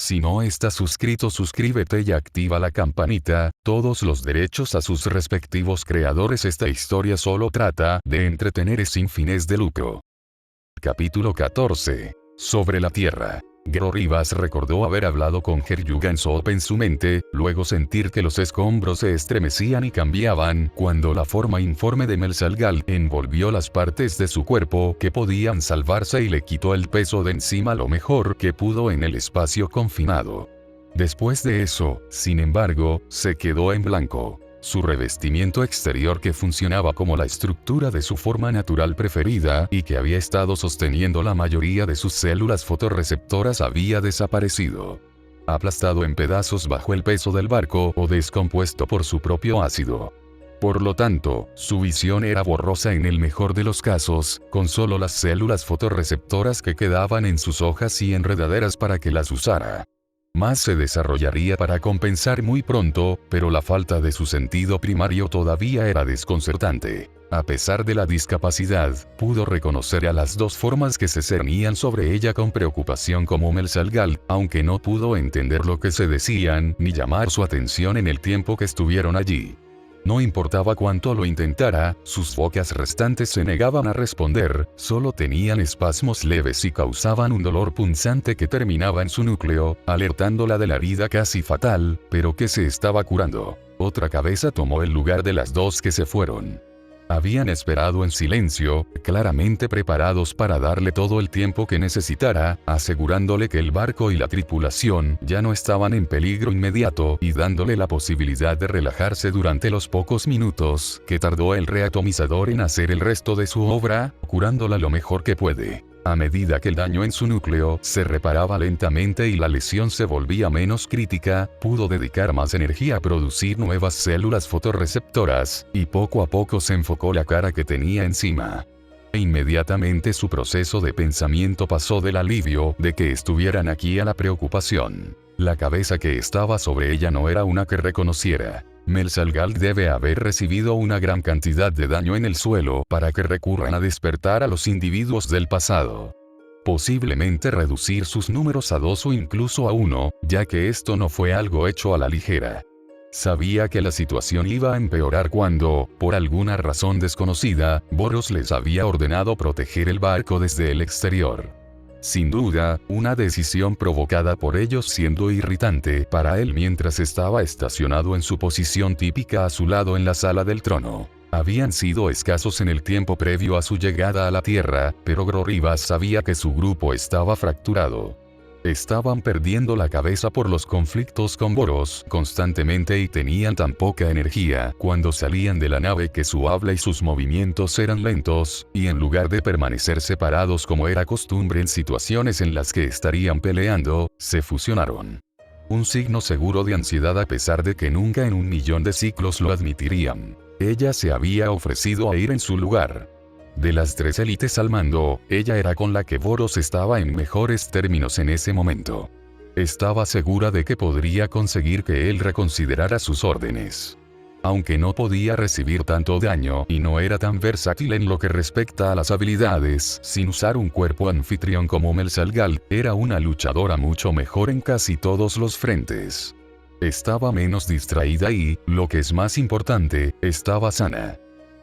Si no estás suscrito, suscríbete y activa la campanita, todos los derechos a sus respectivos creadores. Esta historia solo trata de entretener sin fines de lucro. Capítulo 14. Sobre la Tierra. Gero Rivas recordó haber hablado con Geryugan Sop en su mente, luego sentir que los escombros se estremecían y cambiaban, cuando la forma informe de Melsalgal envolvió las partes de su cuerpo que podían salvarse y le quitó el peso de encima lo mejor que pudo en el espacio confinado. Después de eso, sin embargo, se quedó en blanco. Su revestimiento exterior, que funcionaba como la estructura de su forma natural preferida y que había estado sosteniendo la mayoría de sus células fotorreceptoras, había desaparecido. Aplastado en pedazos bajo el peso del barco o descompuesto por su propio ácido. Por lo tanto, su visión era borrosa en el mejor de los casos, con solo las células fotorreceptoras que quedaban en sus hojas y enredaderas para que las usara. Más se desarrollaría para compensar muy pronto, pero la falta de su sentido primario todavía era desconcertante. A pesar de la discapacidad, pudo reconocer a las dos formas que se cernían sobre ella con preocupación como Melsalgal, aunque no pudo entender lo que se decían ni llamar su atención en el tiempo que estuvieron allí. No importaba cuánto lo intentara, sus bocas restantes se negaban a responder, solo tenían espasmos leves y causaban un dolor punzante que terminaba en su núcleo, alertándola de la herida casi fatal, pero que se estaba curando. Otra cabeza tomó el lugar de las dos que se fueron. Habían esperado en silencio, claramente preparados para darle todo el tiempo que necesitara, asegurándole que el barco y la tripulación ya no estaban en peligro inmediato y dándole la posibilidad de relajarse durante los pocos minutos que tardó el reatomizador en hacer el resto de su obra, curándola lo mejor que puede. A medida que el daño en su núcleo se reparaba lentamente y la lesión se volvía menos crítica, pudo dedicar más energía a producir nuevas células fotorreceptoras, y poco a poco se enfocó la cara que tenía encima. E inmediatamente su proceso de pensamiento pasó del alivio de que estuvieran aquí a la preocupación. La cabeza que estaba sobre ella no era una que reconociera. Melsalgal debe haber recibido una gran cantidad de daño en el suelo para que recurran a despertar a los individuos del pasado. Posiblemente reducir sus números a 2 o incluso a 1, ya que esto no fue algo hecho a la ligera. Sabía que la situación iba a empeorar cuando, por alguna razón desconocida, Boros les había ordenado proteger el barco desde el exterior. Sin duda, una decisión provocada por ellos, siendo irritante para él mientras estaba estacionado en su posición típica a su lado en la sala del trono. Habían sido escasos en el tiempo previo a su llegada a la Tierra, pero Gero Rivas sabía que su grupo estaba fracturado. Estaban perdiendo la cabeza por los conflictos con Boros constantemente y tenían tan poca energía cuando salían de la nave que su habla y sus movimientos eran lentos, y en lugar de permanecer separados como era costumbre en situaciones en las que estarían peleando, se fusionaron. Un signo seguro de ansiedad, a pesar de que nunca en un millón de ciclos lo admitirían. Ella se había ofrecido a ir en su lugar. De las 3 élites al mando, ella era con la que Boros estaba en mejores términos en ese momento. Estaba segura de que podría conseguir que él reconsiderara sus órdenes. Aunque no podía recibir tanto daño y no era tan versátil en lo que respecta a las habilidades, sin usar un cuerpo anfitrión como Melsalgal, era una luchadora mucho mejor en casi todos los frentes. Estaba menos distraída y, lo que es más importante, estaba sana.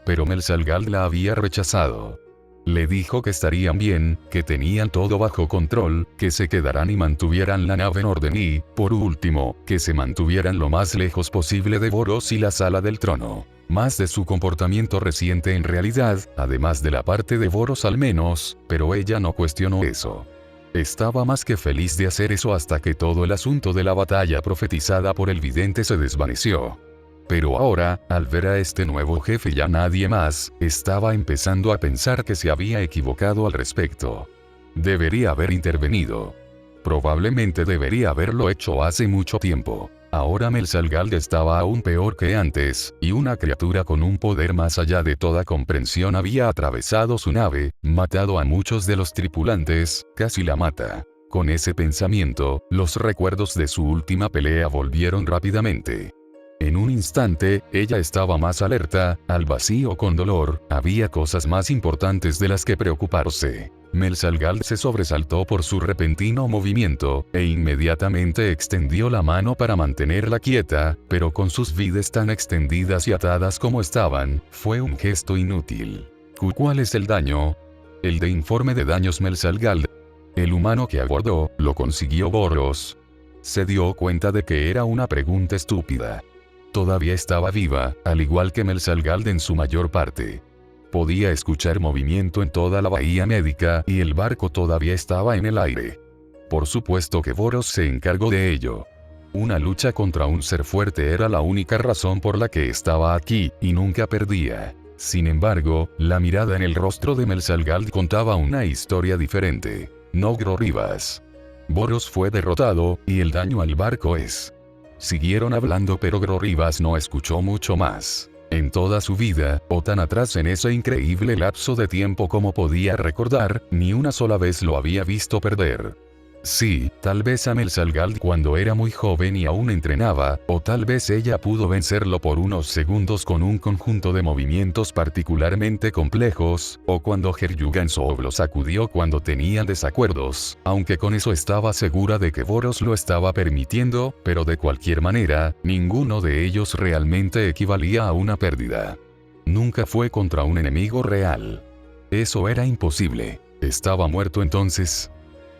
Pero Melsalgal la había rechazado. Le dijo que estarían bien, que tenían todo bajo control, que se quedaran y mantuvieran la nave en orden y, por último, que se mantuvieran lo más lejos posible de Boros y la sala del trono. Más de su comportamiento reciente en realidad, además de la parte de Boros al menos, pero ella no cuestionó eso. Estaba más que feliz de hacer eso hasta que todo el asunto de la batalla profetizada por el vidente se desvaneció. Pero ahora, al ver a este nuevo jefe y a nadie más, estaba empezando a pensar que se había equivocado al respecto. Debería haber intervenido. Probablemente debería haberlo hecho hace mucho tiempo. Ahora Melsalgal estaba aún peor que antes, y una criatura con un poder más allá de toda comprensión había atravesado su nave, matado a muchos de los tripulantes, casi la mata. Con ese pensamiento, los recuerdos de su última pelea volvieron rápidamente. En un instante, ella estaba más alerta, al vacío con dolor, había cosas más importantes de las que preocuparse. Melsalgal se sobresaltó por su repentino movimiento, e inmediatamente extendió la mano para mantenerla quieta, pero con sus vides tan extendidas y atadas como estaban, fue un gesto inútil. ¿Cuál es el daño? El de informe de daños Melsalgal. El humano que abordó, lo consiguió Boros. Se dio cuenta de que era una pregunta estúpida. Todavía estaba viva, al igual que Melsalgal en su mayor parte. Podía escuchar movimiento en toda la bahía médica y el barco todavía estaba en el aire. Por supuesto que Boros se encargó de ello. Una lucha contra un ser fuerte era la única razón por la que estaba aquí, y nunca perdía. Sin embargo, la mirada en el rostro de Melsalgal contaba una historia diferente. No Grorribas. Boros fue derrotado, y el daño al barco es... Siguieron hablando pero Grorribas no escuchó mucho más. En toda su vida, o tan atrás en ese increíble lapso de tiempo como podía recordar, ni una sola vez lo había visto perder. Sí, tal vez a Melsalgal cuando era muy joven y aún entrenaba, o tal vez ella pudo vencerlo por unos segundos con un conjunto de movimientos particularmente complejos, o cuando Herjugansov lo sacudió cuando tenían desacuerdos, aunque con eso estaba segura de que Boros lo estaba permitiendo, pero de cualquier manera, ninguno de ellos realmente equivalía a una pérdida. Nunca fue contra un enemigo real. Eso era imposible. ¿Estaba muerto entonces?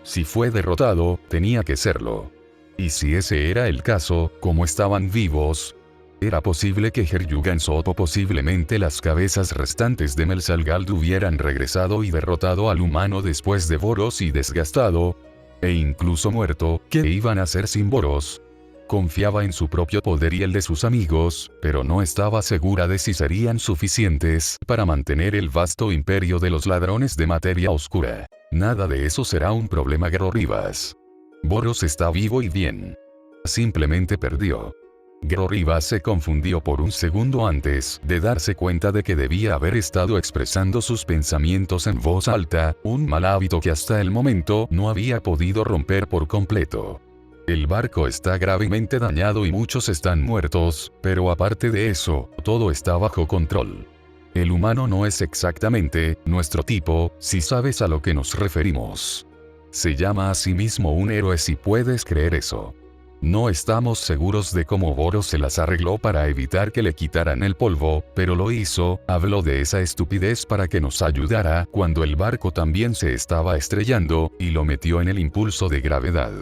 Si fue derrotado, tenía que serlo. Y si ese era el caso, como estaban vivos, era posible que Herjugansov o posiblemente las cabezas restantes de Melsalgal hubieran regresado y derrotado al humano después de Boros y desgastado, e incluso muerto, ¿qué iban a hacer sin Boros? Confiaba en su propio poder y el de sus amigos, pero no estaba segura de si serían suficientes para mantener el vasto imperio de los ladrones de materia oscura. Nada de eso será un problema Grorribas. Boros está vivo y bien. Simplemente perdió. Grorribas se confundió por un segundo antes de darse cuenta de que debía haber estado expresando sus pensamientos en voz alta, un mal hábito que hasta el momento no había podido romper por completo. El barco está gravemente dañado y muchos están muertos, pero aparte de eso, todo está bajo control. El humano no es exactamente nuestro tipo, si sabes a lo que nos referimos. Se llama a sí mismo un héroe si puedes creer eso. No estamos seguros de cómo Boros se las arregló para evitar que le quitaran el polvo, pero lo hizo, habló de esa estupidez para que nos ayudara cuando el barco también se estaba estrellando, y lo metió en el impulso de gravedad.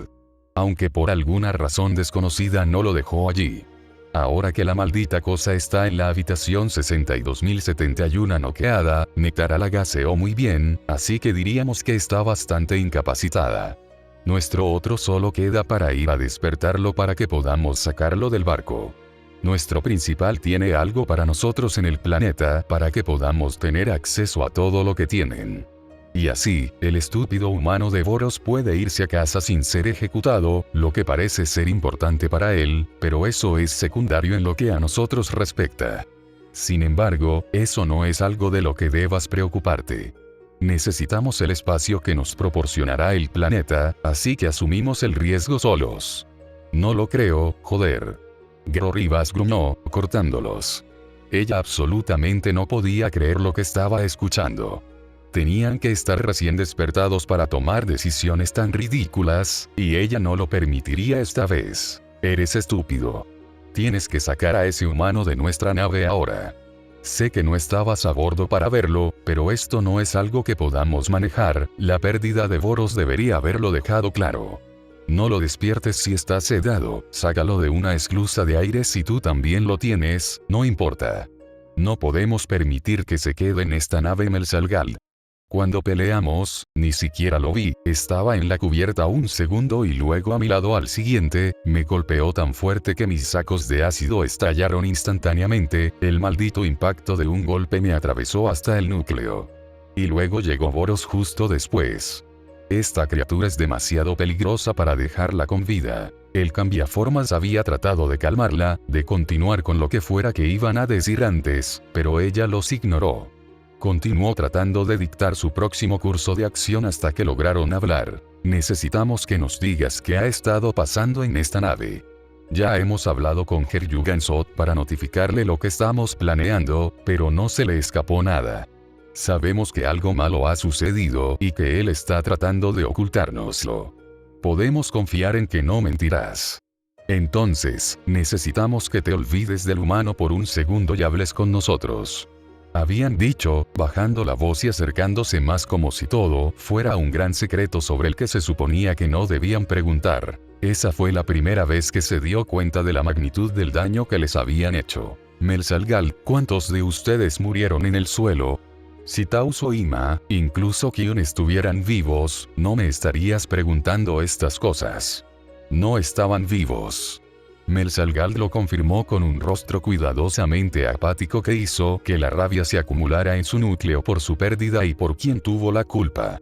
Aunque por alguna razón desconocida no lo dejó allí. Ahora que la maldita cosa está en la habitación 62.071 noqueada, Nektara la gaseó muy bien, así que diríamos que está bastante incapacitada. Nuestro otro solo queda para ir a despertarlo para que podamos sacarlo del barco. Nuestro principal tiene algo para nosotros en el planeta para que podamos tener acceso a todo lo que tienen. Y así, el estúpido humano de Boros puede irse a casa sin ser ejecutado, lo que parece ser importante para él, pero eso es secundario en lo que a nosotros respecta. Sin embargo, eso no es algo de lo que debas preocuparte. Necesitamos el espacio que nos proporcionará el planeta, así que asumimos el riesgo solos. No lo creo, joder. Grorribas gruñó, cortándolos. Ella absolutamente no podía creer lo que estaba escuchando. Tenían que estar recién despertados para tomar decisiones tan ridículas, y ella no lo permitiría esta vez. Eres estúpido. Tienes que sacar a ese humano de nuestra nave ahora. Sé que no estabas a bordo para verlo, pero esto no es algo que podamos manejar, la pérdida de Boros debería haberlo dejado claro. No lo despiertes si está sedado, sácalo de una esclusa de aire si tú también lo tienes, no importa. No podemos permitir que se quede en esta nave Melsalgal. Cuando peleamos, ni siquiera lo vi, estaba en la cubierta un segundo y luego a mi lado al siguiente, me golpeó tan fuerte que mis sacos de ácido estallaron instantáneamente, el maldito impacto de un golpe me atravesó hasta el núcleo. Y luego llegó Boros justo después. Esta criatura es demasiado peligrosa para dejarla con vida. El cambiaformas había tratado de calmarla, de continuar con lo que fuera que iban a decir antes, pero ella los ignoró. Continuó tratando de dictar su próximo curso de acción hasta que lograron hablar. Necesitamos que nos digas qué ha estado pasando en esta nave. Ya hemos hablado con Herjugansot para notificarle lo que estamos planeando, pero no se le escapó nada. Sabemos que algo malo ha sucedido y que él está tratando de ocultárnoslo. Podemos confiar en que no mentirás. Entonces, necesitamos que te olvides del humano por un segundo y hables con nosotros. Habían dicho, bajando la voz y acercándose más como si todo fuera un gran secreto sobre el que se suponía que no debían preguntar. Esa fue la primera vez que se dio cuenta de la magnitud del daño que les habían hecho. Melsalgal, ¿cuántos de ustedes murieron en el suelo? Si Taus o Ima, incluso Kion estuvieran vivos, no me estarías preguntando estas cosas. No estaban vivos. Melsalgal lo confirmó con un rostro cuidadosamente apático que hizo que la rabia se acumulara en su núcleo por su pérdida y por quien tuvo la culpa.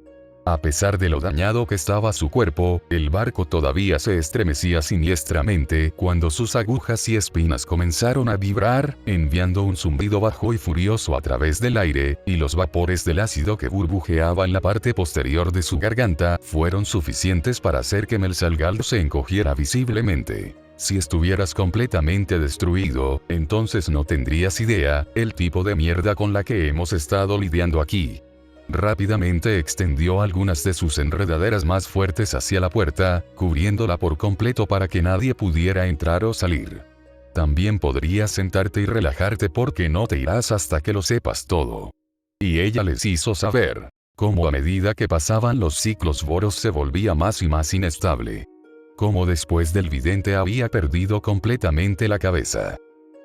A pesar de lo dañado que estaba su cuerpo, el barco todavía se estremecía siniestramente cuando sus agujas y espinas comenzaron a vibrar, enviando un zumbido bajo y furioso a través del aire, y los vapores del ácido que burbujeaba en la parte posterior de su garganta fueron suficientes para hacer que Melsalgal se encogiera visiblemente. Si estuvieras completamente destruido, entonces no tendrías idea, el tipo de mierda con la que hemos estado lidiando aquí. Rápidamente extendió algunas de sus enredaderas más fuertes hacia la puerta, cubriéndola por completo para que nadie pudiera entrar o salir. También podrías sentarte y relajarte porque no te irás hasta que lo sepas todo. Y ella les hizo saber cómo a medida que pasaban los ciclos Boros se volvía más y más inestable. Cómo después del vidente había perdido completamente la cabeza.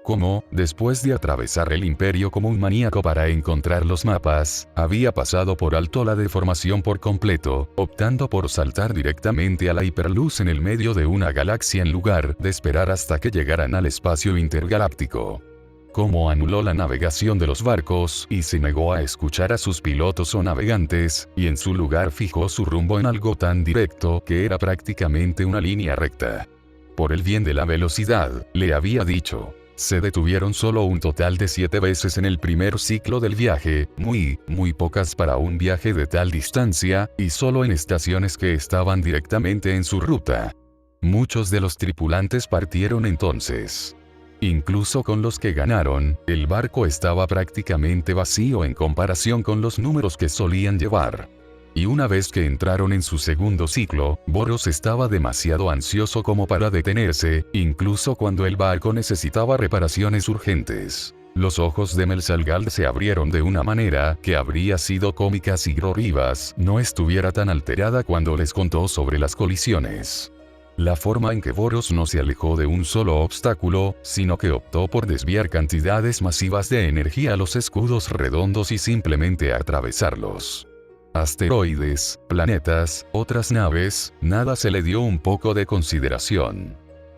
Cómo, después de atravesar el imperio como un maníaco para encontrar los mapas, había pasado por alto la deformación por completo, optando por saltar directamente a la hiperluz en el medio de una galaxia en lugar de esperar hasta que llegaran al espacio intergaláctico. Cómo anuló la navegación de los barcos y se negó a escuchar a sus pilotos o navegantes, y en su lugar fijó su rumbo en algo tan directo que era prácticamente una línea recta. Por el bien de la velocidad, le había dicho. Se detuvieron solo un total de 7 veces en el primer ciclo del viaje, muy pocas para un viaje de tal distancia, y solo en estaciones que estaban directamente en su ruta. Muchos de los tripulantes partieron entonces. Incluso con los que ganaron, el barco estaba prácticamente vacío en comparación con los números que solían llevar. Y una vez que entraron en su segundo ciclo, Boros estaba demasiado ansioso como para detenerse, incluso cuando el barco necesitaba reparaciones urgentes. Los ojos de Melsalgal se abrieron de una manera que habría sido cómica si Grorivas no estuviera tan alterada cuando les contó sobre las colisiones. La forma en que Boros no se alejó de un solo obstáculo, sino que optó por desviar cantidades masivas de energía a los escudos redondos y simplemente atravesarlos. Asteroides, planetas, otras naves, nada se le dio un poco de consideración.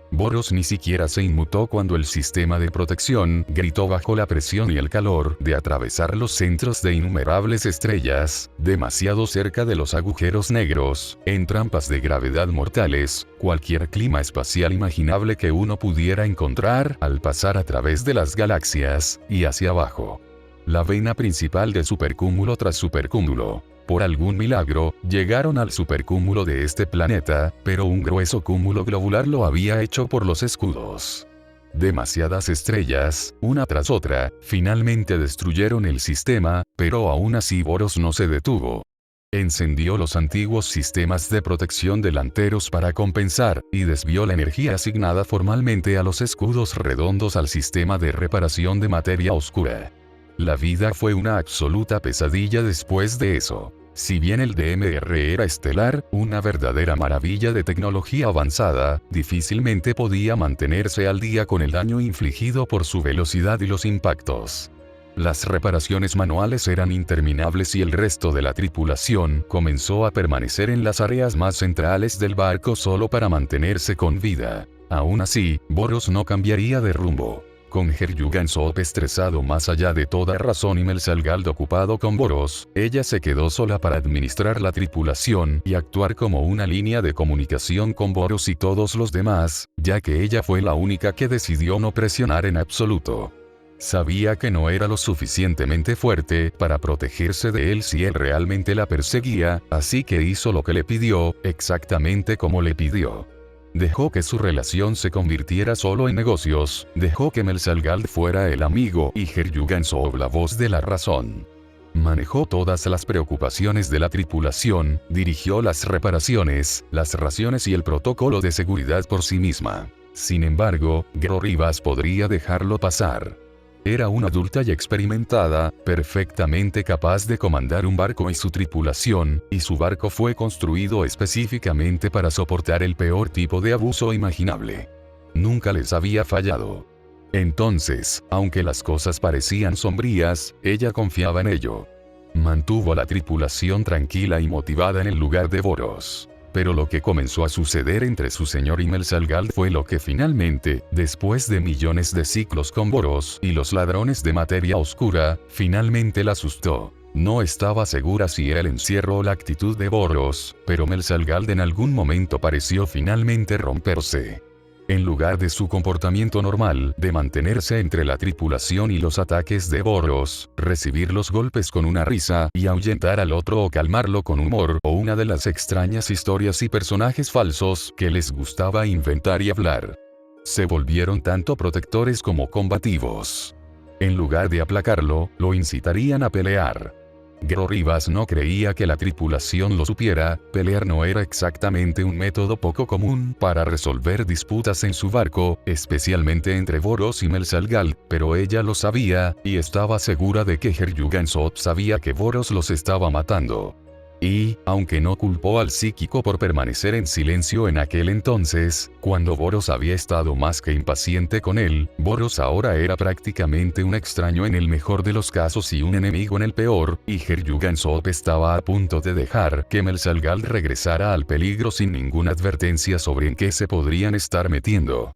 Boros ni siquiera se inmutó cuando el sistema de protección gritó bajo la presión y el calor de atravesar los centros de innumerables estrellas, demasiado cerca de los agujeros negros, en trampas de gravedad mortales, cualquier clima espacial imaginable que uno pudiera encontrar al pasar a través de las galaxias, y hacia abajo. La vena principal de supercúmulo tras supercúmulo. Por algún milagro, llegaron al supercúmulo de este planeta, pero un grueso cúmulo globular lo había hecho por los escudos. Demasiadas estrellas, una tras otra, finalmente destruyeron el sistema, pero aún así Boros no se detuvo. Encendió los antiguos sistemas de protección delanteros para compensar, y desvió la energía asignada formalmente a los escudos redondos al sistema de reparación de materia oscura. La vida fue una absoluta pesadilla después de eso. Si bien el DMR era estelar, una verdadera maravilla de tecnología avanzada, difícilmente podía mantenerse al día con el daño infligido por su velocidad y los impactos. Las reparaciones manuales eran interminables y el resto de la tripulación comenzó a permanecer en las áreas más centrales del barco solo para mantenerse con vida. Aún así, Boros no cambiaría de rumbo. Con Herjugansot estresado más allá de toda razón y Melsalgal ocupado con Boros, ella se quedó sola para administrar la tripulación y actuar como una línea de comunicación con Boros y todos los demás, ya que ella fue la única que decidió no presionar en absoluto. Sabía que no era lo suficientemente fuerte para protegerse de él si él realmente la perseguía, así que hizo lo que le pidió, exactamente como le pidió. Dejó que su relación se convirtiera solo en negocios, dejó que Melsalgald fuera el amigo y Herjugansov la voz de la razón. Manejó todas las preocupaciones de la tripulación, dirigió las reparaciones, las raciones y el protocolo de seguridad por sí misma. Sin embargo, Gero Rivas podría dejarlo pasar. Era una adulta y experimentada, perfectamente capaz de comandar un barco y su tripulación, y su barco fue construido específicamente para soportar el peor tipo de abuso imaginable. Nunca les había fallado. Entonces, aunque las cosas parecían sombrías, ella confiaba en ello. Mantuvo a la tripulación tranquila y motivada en el lugar de Boros. Pero lo que comenzó a suceder entre su señor y Melsalgald fue lo que finalmente, después de millones de ciclos con Boros y los ladrones de materia oscura, finalmente la asustó. No estaba segura si era el encierro o la actitud de Boros, pero Melsalgald en algún momento pareció finalmente romperse. En lugar de su comportamiento normal de mantenerse entre la tripulación y los ataques de Boros, recibir los golpes con una risa y ahuyentar al otro o calmarlo con humor o una de las extrañas historias y personajes falsos que les gustaba inventar y hablar. Se volvieron tanto protectores como combativos. En lugar de aplacarlo, lo incitarían a pelear. Gero Rivas no creía que la tripulación lo supiera, pelear no era exactamente un método poco común para resolver disputas en su barco, especialmente entre Boros y Melsalgald, pero ella lo sabía, y estaba segura de que Herjugansov sabía que Boros los estaba matando. Y, aunque no culpó al psíquico por permanecer en silencio en aquel entonces, cuando Boros había estado más que impaciente con él, Boros ahora era prácticamente un extraño en el mejor de los casos y un enemigo en el peor, y Herjugansov estaba a punto de dejar que Melsalgald regresara al peligro sin ninguna advertencia sobre en qué se podrían estar metiendo.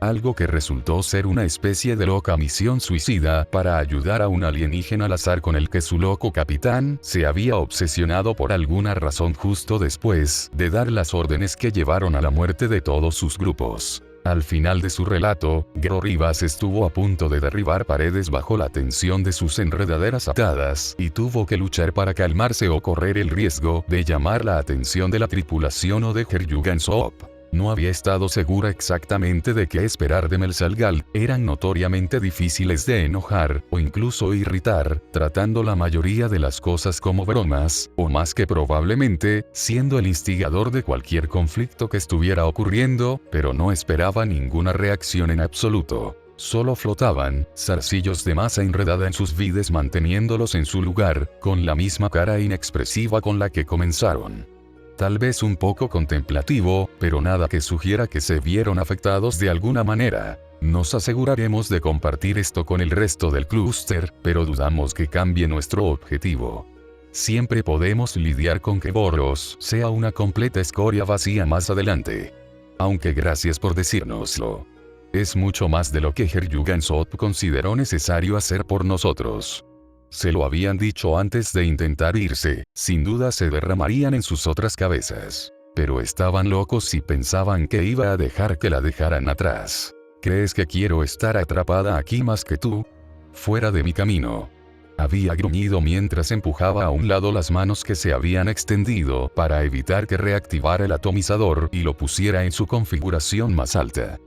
Algo que resultó ser una especie de loca misión suicida para ayudar a un alienígena al azar con el que su loco capitán se había obsesionado por alguna razón justo después de dar las órdenes que llevaron a la muerte de todos sus grupos. Al final de su relato, Gero Rivas estuvo a punto de derribar paredes bajo la tensión de sus enredaderas atadas y tuvo que luchar para calmarse o correr el riesgo de llamar la atención de la tripulación o de Herjugansov. No había estado segura exactamente de qué esperar de Melsalgald, eran notoriamente difíciles de enojar, o incluso irritar, tratando la mayoría de las cosas como bromas, o más que probablemente, siendo el instigador de cualquier conflicto que estuviera ocurriendo, pero no esperaba ninguna reacción en absoluto. Solo flotaban, zarcillos de masa enredada en sus vides manteniéndolos en su lugar, con la misma cara inexpresiva con la que comenzaron. Tal vez un poco contemplativo, pero nada que sugiera que se vieron afectados de alguna manera. Nos aseguraremos de compartir esto con el resto del clúster, pero dudamos que cambie nuestro objetivo. Siempre podemos lidiar con que Boros sea una completa escoria vacía más adelante. Aunque gracias por decírnoslo. Es mucho más de lo que Herjugansov consideró necesario hacer por nosotros. Se lo habían dicho antes de intentar irse, sin duda se derramarían en sus otras cabezas. Pero estaban locos y pensaban que iba a dejar que la dejaran atrás. ¿Crees que quiero estar atrapada aquí más que tú? Fuera de mi camino. Había gruñido mientras empujaba a un lado las manos que se habían extendido para evitar que reactivara el atomizador y lo pusiera en su configuración más alta.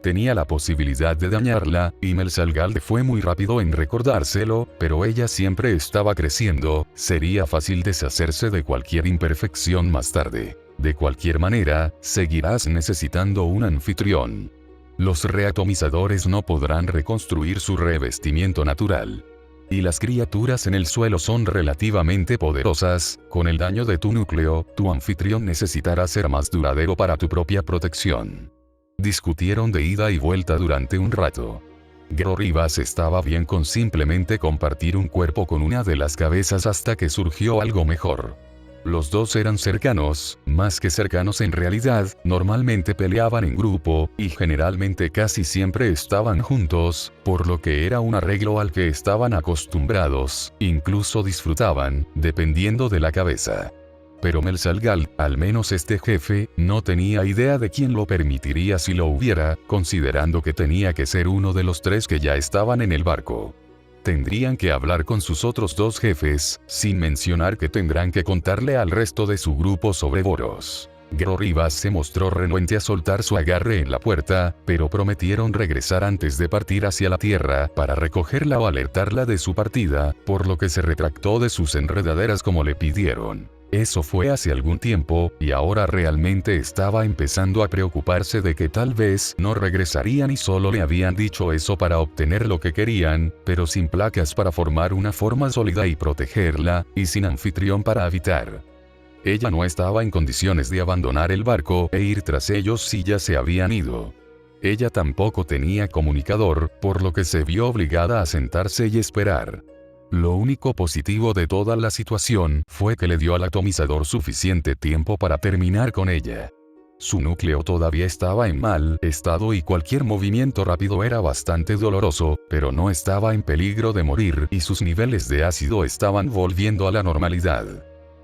Tenía la posibilidad de dañarla, y Melsalgald fue muy rápido en recordárselo, pero ella siempre estaba creciendo, sería fácil deshacerse de cualquier imperfección más tarde. De cualquier manera, seguirás necesitando un anfitrión. Los reatomizadores no podrán reconstruir su revestimiento natural. Y las criaturas en el suelo son relativamente poderosas, con el daño de tu núcleo, tu anfitrión necesitará ser más duradero para tu propia protección. Discutieron de ida y vuelta durante un rato. Gero Rivas estaba bien con simplemente compartir un cuerpo con una de las cabezas hasta que surgió algo mejor. Los dos eran cercanos, más que cercanos en realidad, normalmente peleaban en grupo, y generalmente casi siempre estaban juntos, por lo que era un arreglo al que estaban acostumbrados, incluso disfrutaban, dependiendo de la cabeza. Pero Melsalgald, al menos este jefe, no tenía idea de quién lo permitiría si lo hubiera, considerando que tenía que ser uno de los tres que ya estaban en el barco. Tendrían que hablar con sus otros dos jefes, sin mencionar que tendrán que contarle al resto de su grupo sobre Boros. Gro Rivas se mostró renuente a soltar su agarre en la puerta, pero prometieron regresar antes de partir hacia la tierra para recogerla o alertarla de su partida, por lo que se retractó de sus enredaderas como le pidieron. Eso fue hace algún tiempo, y ahora realmente estaba empezando a preocuparse de que tal vez no regresarían y solo le habían dicho eso para obtener lo que querían, pero sin placas para formar una forma sólida y protegerla, y sin anfitrión para habitar. Ella no estaba en condiciones de abandonar el barco e ir tras ellos si ya se habían ido. Ella tampoco tenía comunicador, por lo que se vio obligada a sentarse y esperar. Lo único positivo de toda la situación fue que le dio al atomizador suficiente tiempo para terminar con ella. Su núcleo todavía estaba en mal estado y cualquier movimiento rápido era bastante doloroso, pero no estaba en peligro de morir y sus niveles de ácido estaban volviendo a la normalidad.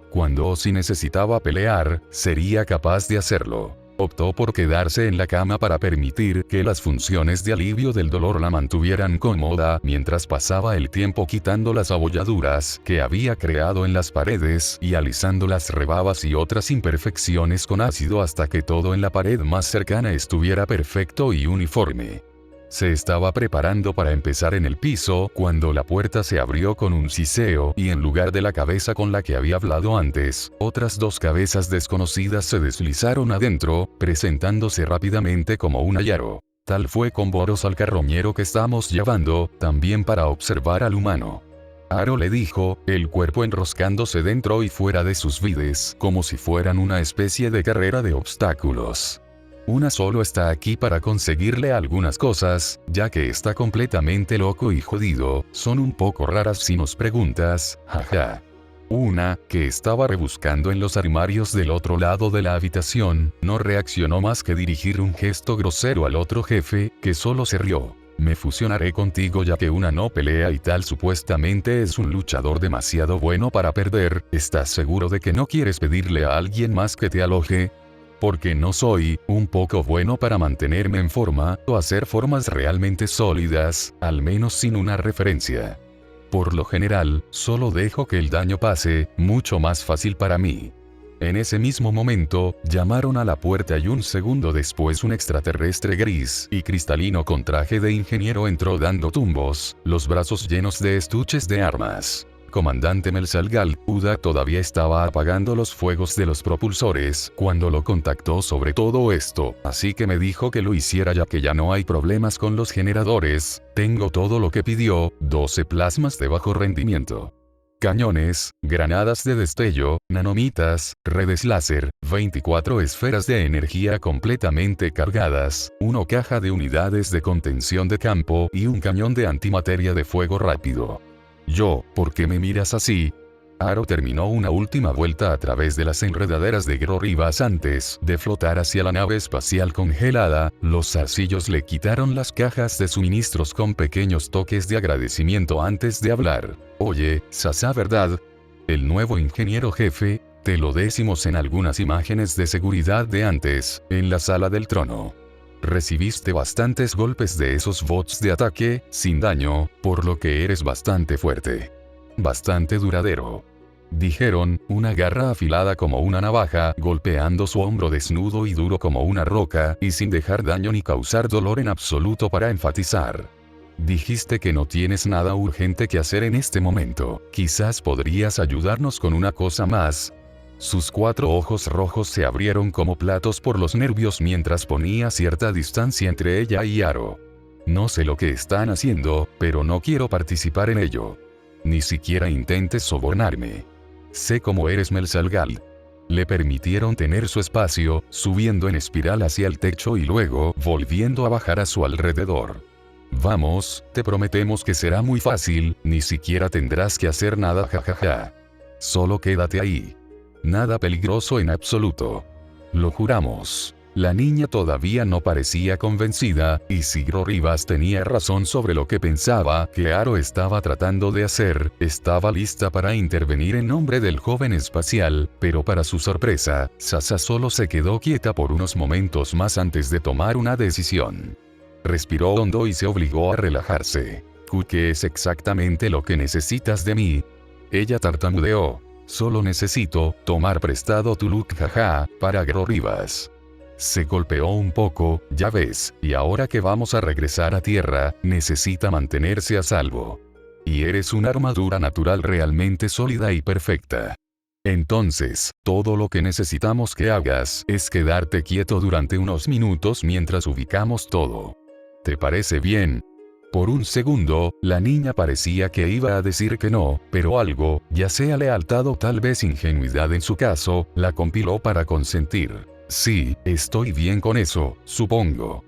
Cuando Ozzy necesitaba pelear, sería capaz de hacerlo. Optó por quedarse en la cama para permitir que las funciones de alivio del dolor la mantuvieran cómoda mientras pasaba el tiempo quitando las abolladuras que había creado en las paredes y alisando las rebabas y otras imperfecciones con ácido hasta que todo en la pared más cercana estuviera perfecto y uniforme. Se estaba preparando para empezar en el piso cuando la puerta se abrió con un siseo y en lugar de la cabeza con la que había hablado antes, otras dos cabezas desconocidas se deslizaron adentro, presentándose rápidamente como un Ayaro. Tal fue con Boros al carroñero que estamos llevando, también para observar al humano. Aro le dijo, el cuerpo enroscándose dentro y fuera de sus vides, como si fueran una especie de carrera de obstáculos. Una solo está aquí para conseguirle algunas cosas, ya que está completamente loco y jodido, son un poco raras si nos preguntas, jaja. Una, que estaba rebuscando en los armarios del otro lado de la habitación, no reaccionó más que dirigir un gesto grosero al otro jefe, que solo se rió. Me fusionaré contigo ya que una no pelea y tal supuestamente es un luchador demasiado bueno para perder, ¿estás seguro de que no quieres pedirle a alguien más que te aloje? Porque no soy un poco bueno para mantenerme en forma o hacer formas realmente sólidas, al menos sin una referencia. Por lo general, solo dejo que el daño pase, mucho más fácil para mí. En ese mismo momento, llamaron a la puerta y un segundo después un extraterrestre gris y cristalino con traje de ingeniero entró dando tumbos, los brazos llenos de estuches de armas. Comandante Melsalgal, Uda todavía estaba apagando los fuegos de los propulsores cuando lo contactó sobre todo esto, así que me dijo que lo hiciera ya que ya no hay problemas con los generadores, tengo todo lo que pidió, 12 plasmas de bajo rendimiento. Cañones, granadas de destello, nanomitas, redes láser, 24 esferas de energía completamente cargadas, una caja de unidades de contención de campo y un cañón de antimateria de fuego rápido. ¿Por qué me miras así? Aro terminó una última vuelta a través de las enredaderas de Gro Rivas antes de flotar hacia la nave espacial congelada, los zarcillos le quitaron las cajas de suministros con pequeños toques de agradecimiento antes de hablar. Oye, Sasa, ¿verdad? El nuevo ingeniero jefe, te lo decimos en algunas imágenes de seguridad de antes, en la sala del trono. Recibiste bastantes golpes de esos bots de ataque, sin daño, por lo que eres bastante fuerte. Bastante duradero. Dijeron, una garra afilada como una navaja, golpeando su hombro desnudo y duro como una roca, y sin dejar daño ni causar dolor en absoluto para enfatizar. Dijiste que no tienes nada urgente que hacer en este momento, quizás podrías ayudarnos con una cosa más. Sus 4 ojos rojos se abrieron como platos por los nervios mientras ponía cierta distancia entre ella y Aro. No sé lo que están haciendo, pero no quiero participar en ello. Ni siquiera intentes sobornarme. Sé cómo eres, Melsalgal. Le permitieron tener su espacio, subiendo en espiral hacia el techo y luego volviendo a bajar a su alrededor. Vamos, te prometemos que será muy fácil, ni siquiera tendrás que hacer nada, jajaja. Solo quédate ahí. Nada peligroso en absoluto. Lo juramos. La niña todavía no parecía convencida, y si Gro Rivas tenía razón sobre lo que pensaba que Aro estaba tratando de hacer, estaba lista para intervenir en nombre del joven espacial, pero para su sorpresa, Sasa solo se quedó quieta por unos momentos más antes de tomar una decisión. Respiró hondo y se obligó a relajarse. ¿Qué es exactamente lo que necesitas de mí? Ella tartamudeó. Solo necesito tomar prestado tu look, jaja, para Agrorribas. Se golpeó un poco, ya ves, y ahora que vamos a regresar a tierra, necesita mantenerse a salvo. Y eres una armadura natural realmente sólida y perfecta. Entonces, todo lo que necesitamos que hagas es quedarte quieto durante unos minutos mientras ubicamos todo. ¿Te parece bien? Por un segundo, la niña parecía que iba a decir que no, pero algo, ya sea lealtad o tal vez ingenuidad en su caso, la compiló para consentir. Sí, estoy bien con eso, supongo.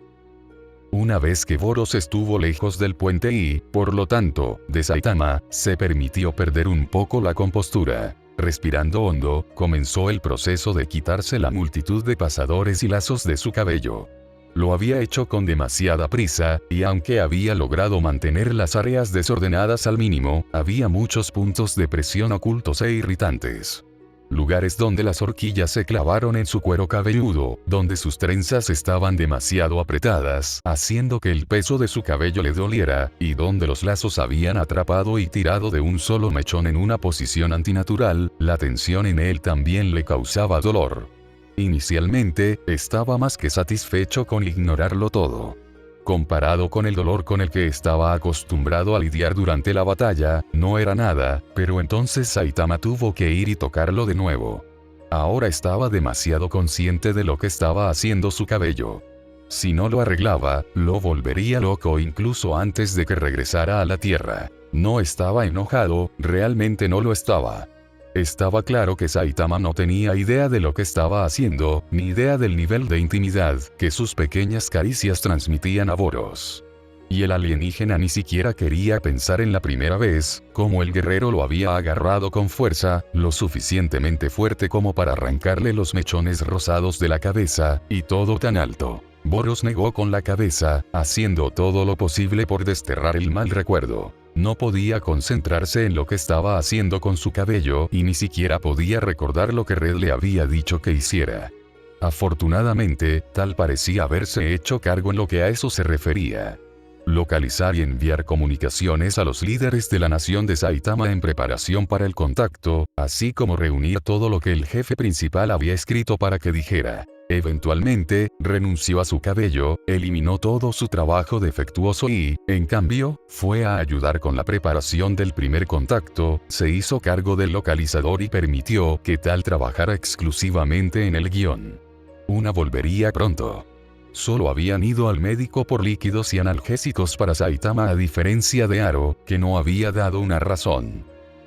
Una vez que Boros estuvo lejos del puente y, por lo tanto, de Saitama, se permitió perder un poco la compostura. Respirando hondo, comenzó el proceso de quitarse la multitud de pasadores y lazos de su cabello. Lo había hecho con demasiada prisa, y aunque había logrado mantener las áreas desordenadas al mínimo, había muchos puntos de presión ocultos e irritantes. Lugares donde las horquillas se clavaron en su cuero cabelludo, donde sus trenzas estaban demasiado apretadas, haciendo que el peso de su cabello le doliera, y donde los lazos habían atrapado y tirado de un solo mechón en una posición antinatural, la tensión en él también le causaba dolor. Inicialmente, estaba más que satisfecho con ignorarlo todo. Comparado con el dolor con el que estaba acostumbrado a lidiar durante la batalla, no era nada, pero entonces Saitama tuvo que ir y tocarlo de nuevo. Ahora estaba demasiado consciente de lo que estaba haciendo su cabello. Si no lo arreglaba, lo volvería loco incluso antes de que regresara a la tierra. No estaba enojado, realmente no lo estaba. Estaba claro que Saitama no tenía idea de lo que estaba haciendo, ni idea del nivel de intimidad que sus pequeñas caricias transmitían a Boros. Y el alienígena ni siquiera quería pensar en la primera vez, cómo el guerrero lo había agarrado con fuerza, lo suficientemente fuerte como para arrancarle los mechones rosados de la cabeza, y todo tan alto. Boros negó con la cabeza, haciendo todo lo posible por desterrar el mal recuerdo. No podía concentrarse en lo que estaba haciendo con su cabello y ni siquiera podía recordar lo que Red le había dicho que hiciera. Afortunadamente, tal parecía haberse hecho cargo en lo que a eso se refería. Localizar y enviar comunicaciones a los líderes de la nación de Saitama en preparación para el contacto, así como reunir todo lo que el jefe principal había escrito para que dijera. Eventualmente, renunció a su cabello, eliminó todo su trabajo defectuoso y, en cambio, fue a ayudar con la preparación del primer contacto, se hizo cargo del localizador y permitió que Tal trabajara exclusivamente en el guión. Una volvería pronto. Solo habían ido al médico por líquidos y analgésicos para Saitama a diferencia de Aro, que no había dado una razón.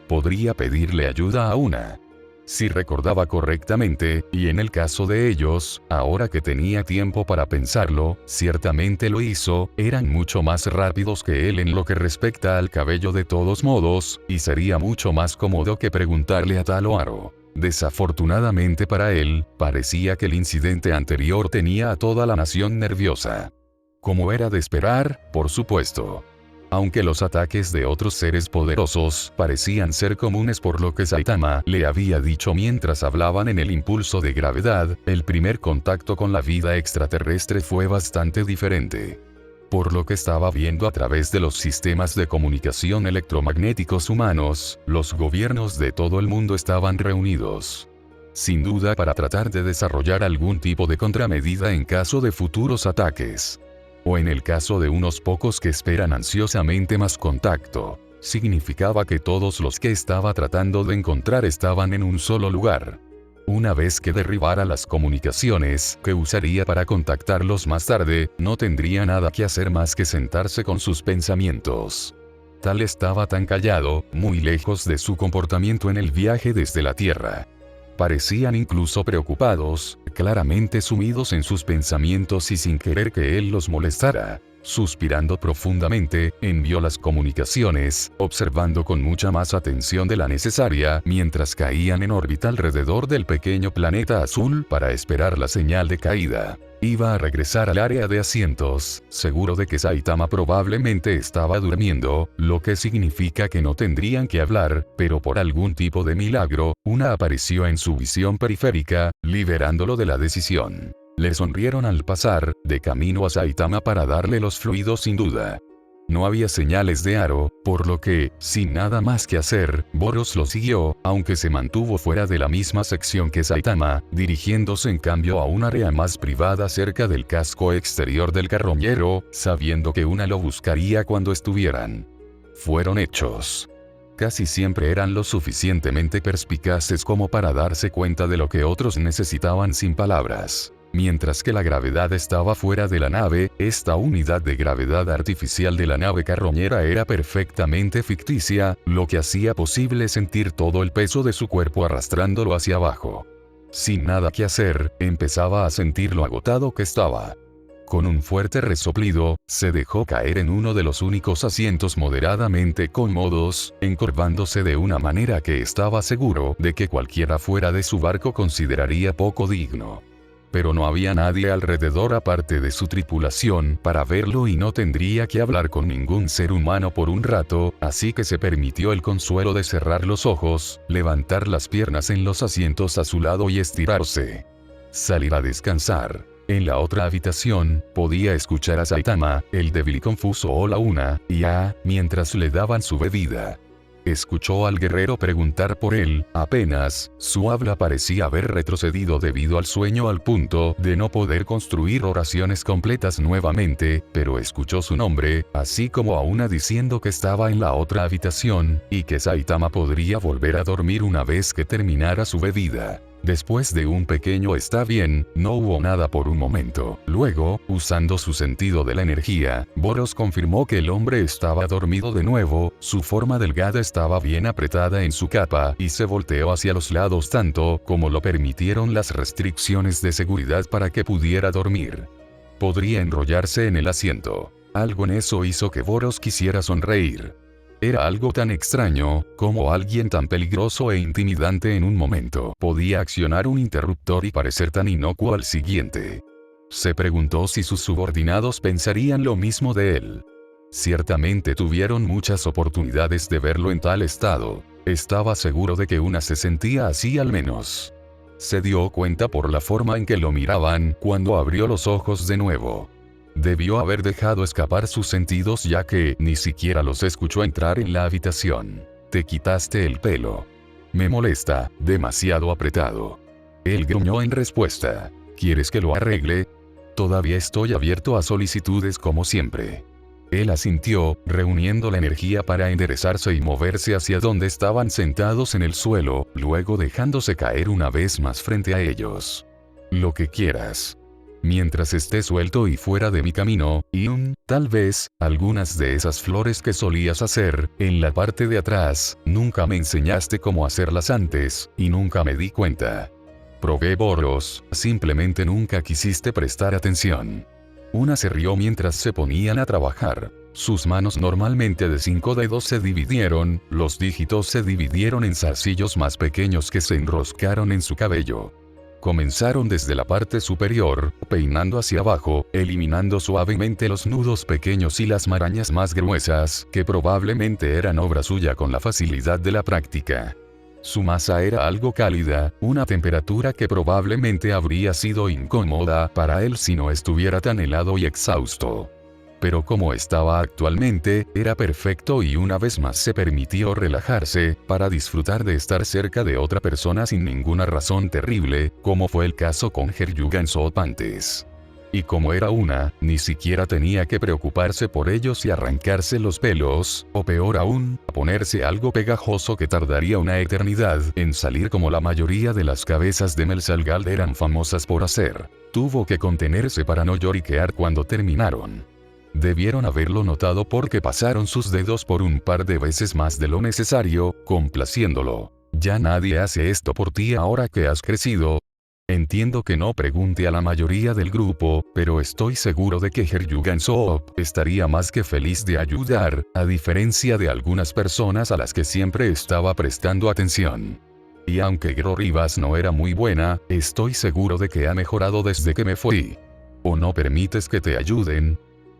Podría pedirle ayuda a Una. Si recordaba correctamente, y en el caso de ellos, ahora que tenía tiempo para pensarlo, ciertamente lo hizo, eran mucho más rápidos que él en lo que respecta al cabello de todos modos, y sería mucho más cómodo que preguntarle a Tal o Aro. Desafortunadamente para él, parecía que el incidente anterior tenía a toda la nación nerviosa. Como era de esperar, por supuesto. Aunque los ataques de otros seres poderosos parecían ser comunes por lo que Saitama le había dicho mientras hablaban en el impulso de gravedad, el primer contacto con la vida extraterrestre fue bastante diferente. Por lo que estaba viendo a través de los sistemas de comunicación electromagnéticos humanos, los gobiernos de todo el mundo estaban reunidos. Sin duda para tratar de desarrollar algún tipo de contramedida en caso de futuros ataques. O en el caso de unos pocos que esperan ansiosamente más contacto, significaba que todos los que estaba tratando de encontrar estaban en un solo lugar. Una vez que derribara las comunicaciones que usaría para contactarlos más tarde, no tendría nada que hacer más que sentarse con sus pensamientos. Tal estaba tan callado, muy lejos de su comportamiento en el viaje desde la Tierra. Parecían incluso preocupados, claramente sumidos en sus pensamientos y sin querer que él los molestara. Suspirando profundamente, envió las comunicaciones, observando con mucha más atención de la necesaria mientras caían en órbita alrededor del pequeño planeta azul para esperar la señal de caída. Iba a regresar al área de asientos, seguro de que Saitama probablemente estaba durmiendo, lo que significa que no tendrían que hablar, pero por algún tipo de milagro, Una apareció en su visión periférica, liberándolo de la decisión. Le sonrieron al pasar, de camino a Saitama para darle los fluidos sin duda. No había señales de aro, por lo que, sin nada más que hacer, Boros lo siguió, aunque se mantuvo fuera de la misma sección que Saitama, dirigiéndose en cambio a un área más privada cerca del casco exterior del carroñero, sabiendo que una lo buscaría cuando estuvieran. Fueron hechos. Casi siempre eran lo suficientemente perspicaces como para darse cuenta de lo que otros necesitaban sin palabras. Mientras que la gravedad estaba fuera de la nave, esta unidad de gravedad artificial de la nave carroñera era perfectamente ficticia, lo que hacía posible sentir todo el peso de su cuerpo arrastrándolo hacia abajo. Sin nada que hacer, empezaba a sentir lo agotado que estaba. Con un fuerte resoplido, se dejó caer en uno de los únicos asientos moderadamente cómodos, encorvándose de una manera que estaba seguro de que cualquiera fuera de su barco consideraría poco digno. Pero no había nadie alrededor aparte de su tripulación para verlo y no tendría que hablar con ningún ser humano por un rato, así que se permitió el consuelo de cerrar los ojos, levantar las piernas en los asientos a su lado y estirarse. Salir a descansar. En la otra habitación, podía escuchar a Saitama, el débil y confuso hola una, y a, mientras le daban su bebida. Escuchó al guerrero preguntar por él, apenas, su habla parecía haber retrocedido debido al sueño al punto de no poder construir oraciones completas nuevamente, pero escuchó su nombre, así como a una diciendo que estaba en la otra habitación, y que Saitama podría volver a dormir una vez que terminara su bebida. Después de un pequeño está bien, no hubo nada por un momento. Luego, usando su sentido de la energía, Boros confirmó que el hombre estaba dormido de nuevo, su forma delgada estaba bien apretada en su capa y se volteó hacia los lados tanto como lo permitieron las restricciones de seguridad para que pudiera dormir. Podría enrollarse en el asiento. Algo en eso hizo que Boros quisiera sonreír. Era algo tan extraño, como alguien tan peligroso e intimidante en un momento podía accionar un interruptor y parecer tan inocuo al siguiente. Se preguntó si sus subordinados pensarían lo mismo de él. Ciertamente tuvieron muchas oportunidades de verlo en tal estado. Estaba seguro de que una se sentía así al menos. Se dio cuenta por la forma en que lo miraban cuando abrió los ojos de nuevo. Debió haber dejado escapar sus sentidos ya que ni siquiera los escuchó entrar en la habitación. Te quitaste el pelo. Me molesta, demasiado apretado. Él gruñó en respuesta. ¿Quieres que lo arregle? Todavía estoy abierto a solicitudes como siempre. Él asintió, reuniendo la energía para enderezarse y moverse hacia donde estaban sentados en el suelo, luego dejándose caer una vez más frente a ellos. Lo que quieras. Mientras esté suelto y fuera de mi camino, y tal vez, algunas de esas flores que solías hacer, en la parte de atrás, nunca me enseñaste cómo hacerlas antes, y nunca me di cuenta. Probé Boros, simplemente nunca quisiste prestar atención. Una se rió mientras se ponían a trabajar. Sus manos normalmente de 5 dedos se dividieron, los dígitos se dividieron en zarcillos más pequeños que se enroscaron en su cabello. Comenzaron desde la parte superior, peinando hacia abajo, eliminando suavemente los nudos pequeños y las marañas más gruesas, que probablemente eran obra suya con la facilidad de la práctica. Su masa era algo cálida, una temperatura que probablemente habría sido incómoda para él si no estuviera tan helado y exhausto. Pero como estaba actualmente, era perfecto y una vez más se permitió relajarse, para disfrutar de estar cerca de otra persona sin ninguna razón terrible, como fue el caso con Heryugan Soap antes. Y como era ni siquiera tenía que preocuparse por ellos y arrancarse los pelos, o peor aún, ponerse algo pegajoso que tardaría una eternidad en salir como la mayoría de las cabezas de Melsalgal eran famosas por hacer. Tuvo que contenerse para no lloriquear cuando terminaron. Debieron haberlo notado porque pasaron sus dedos por un par de veces más de lo necesario, complaciéndolo. Ya nadie hace esto por ti ahora que has crecido. Entiendo que no pregunte a la mayoría del grupo, pero estoy seguro de que Heryugan Soap estaría más que feliz de ayudar, a diferencia de algunas personas a las que siempre estaba prestando atención. Y aunque Gro Rivas no era muy buena, estoy seguro de que ha mejorado desde que me fui. ¿O no permites que te ayuden?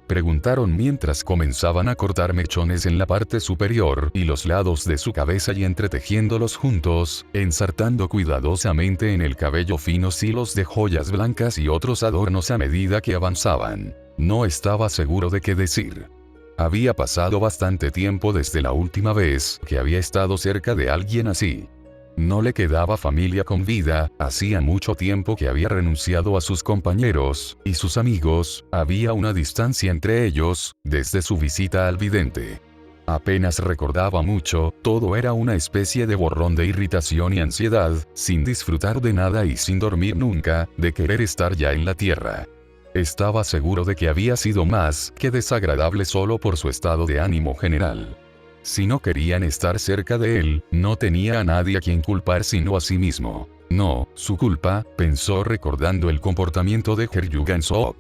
Preguntaron mientras comenzaban a cortar mechones en la parte superior y los lados de su cabeza y entretejiéndolos juntos, ensartando cuidadosamente en el cabello finos hilos de joyas blancas y otros adornos a medida que avanzaban. No estaba seguro de qué decir. Había pasado bastante tiempo desde la última vez que había estado cerca de alguien así. No le quedaba familia con vida, hacía mucho tiempo que había renunciado a sus compañeros y sus amigos, había una distancia entre ellos, desde su visita al vidente. Apenas recordaba mucho, todo era una especie de borrón de irritación y ansiedad, sin disfrutar de nada y sin dormir nunca, de querer estar ya en la tierra. Estaba seguro de que había sido más que desagradable solo por su estado de ánimo general. Si no querían estar cerca de él, no tenía a nadie a quien culpar sino a sí mismo. No, su culpa, pensó recordando el comportamiento de Herjugan Soop.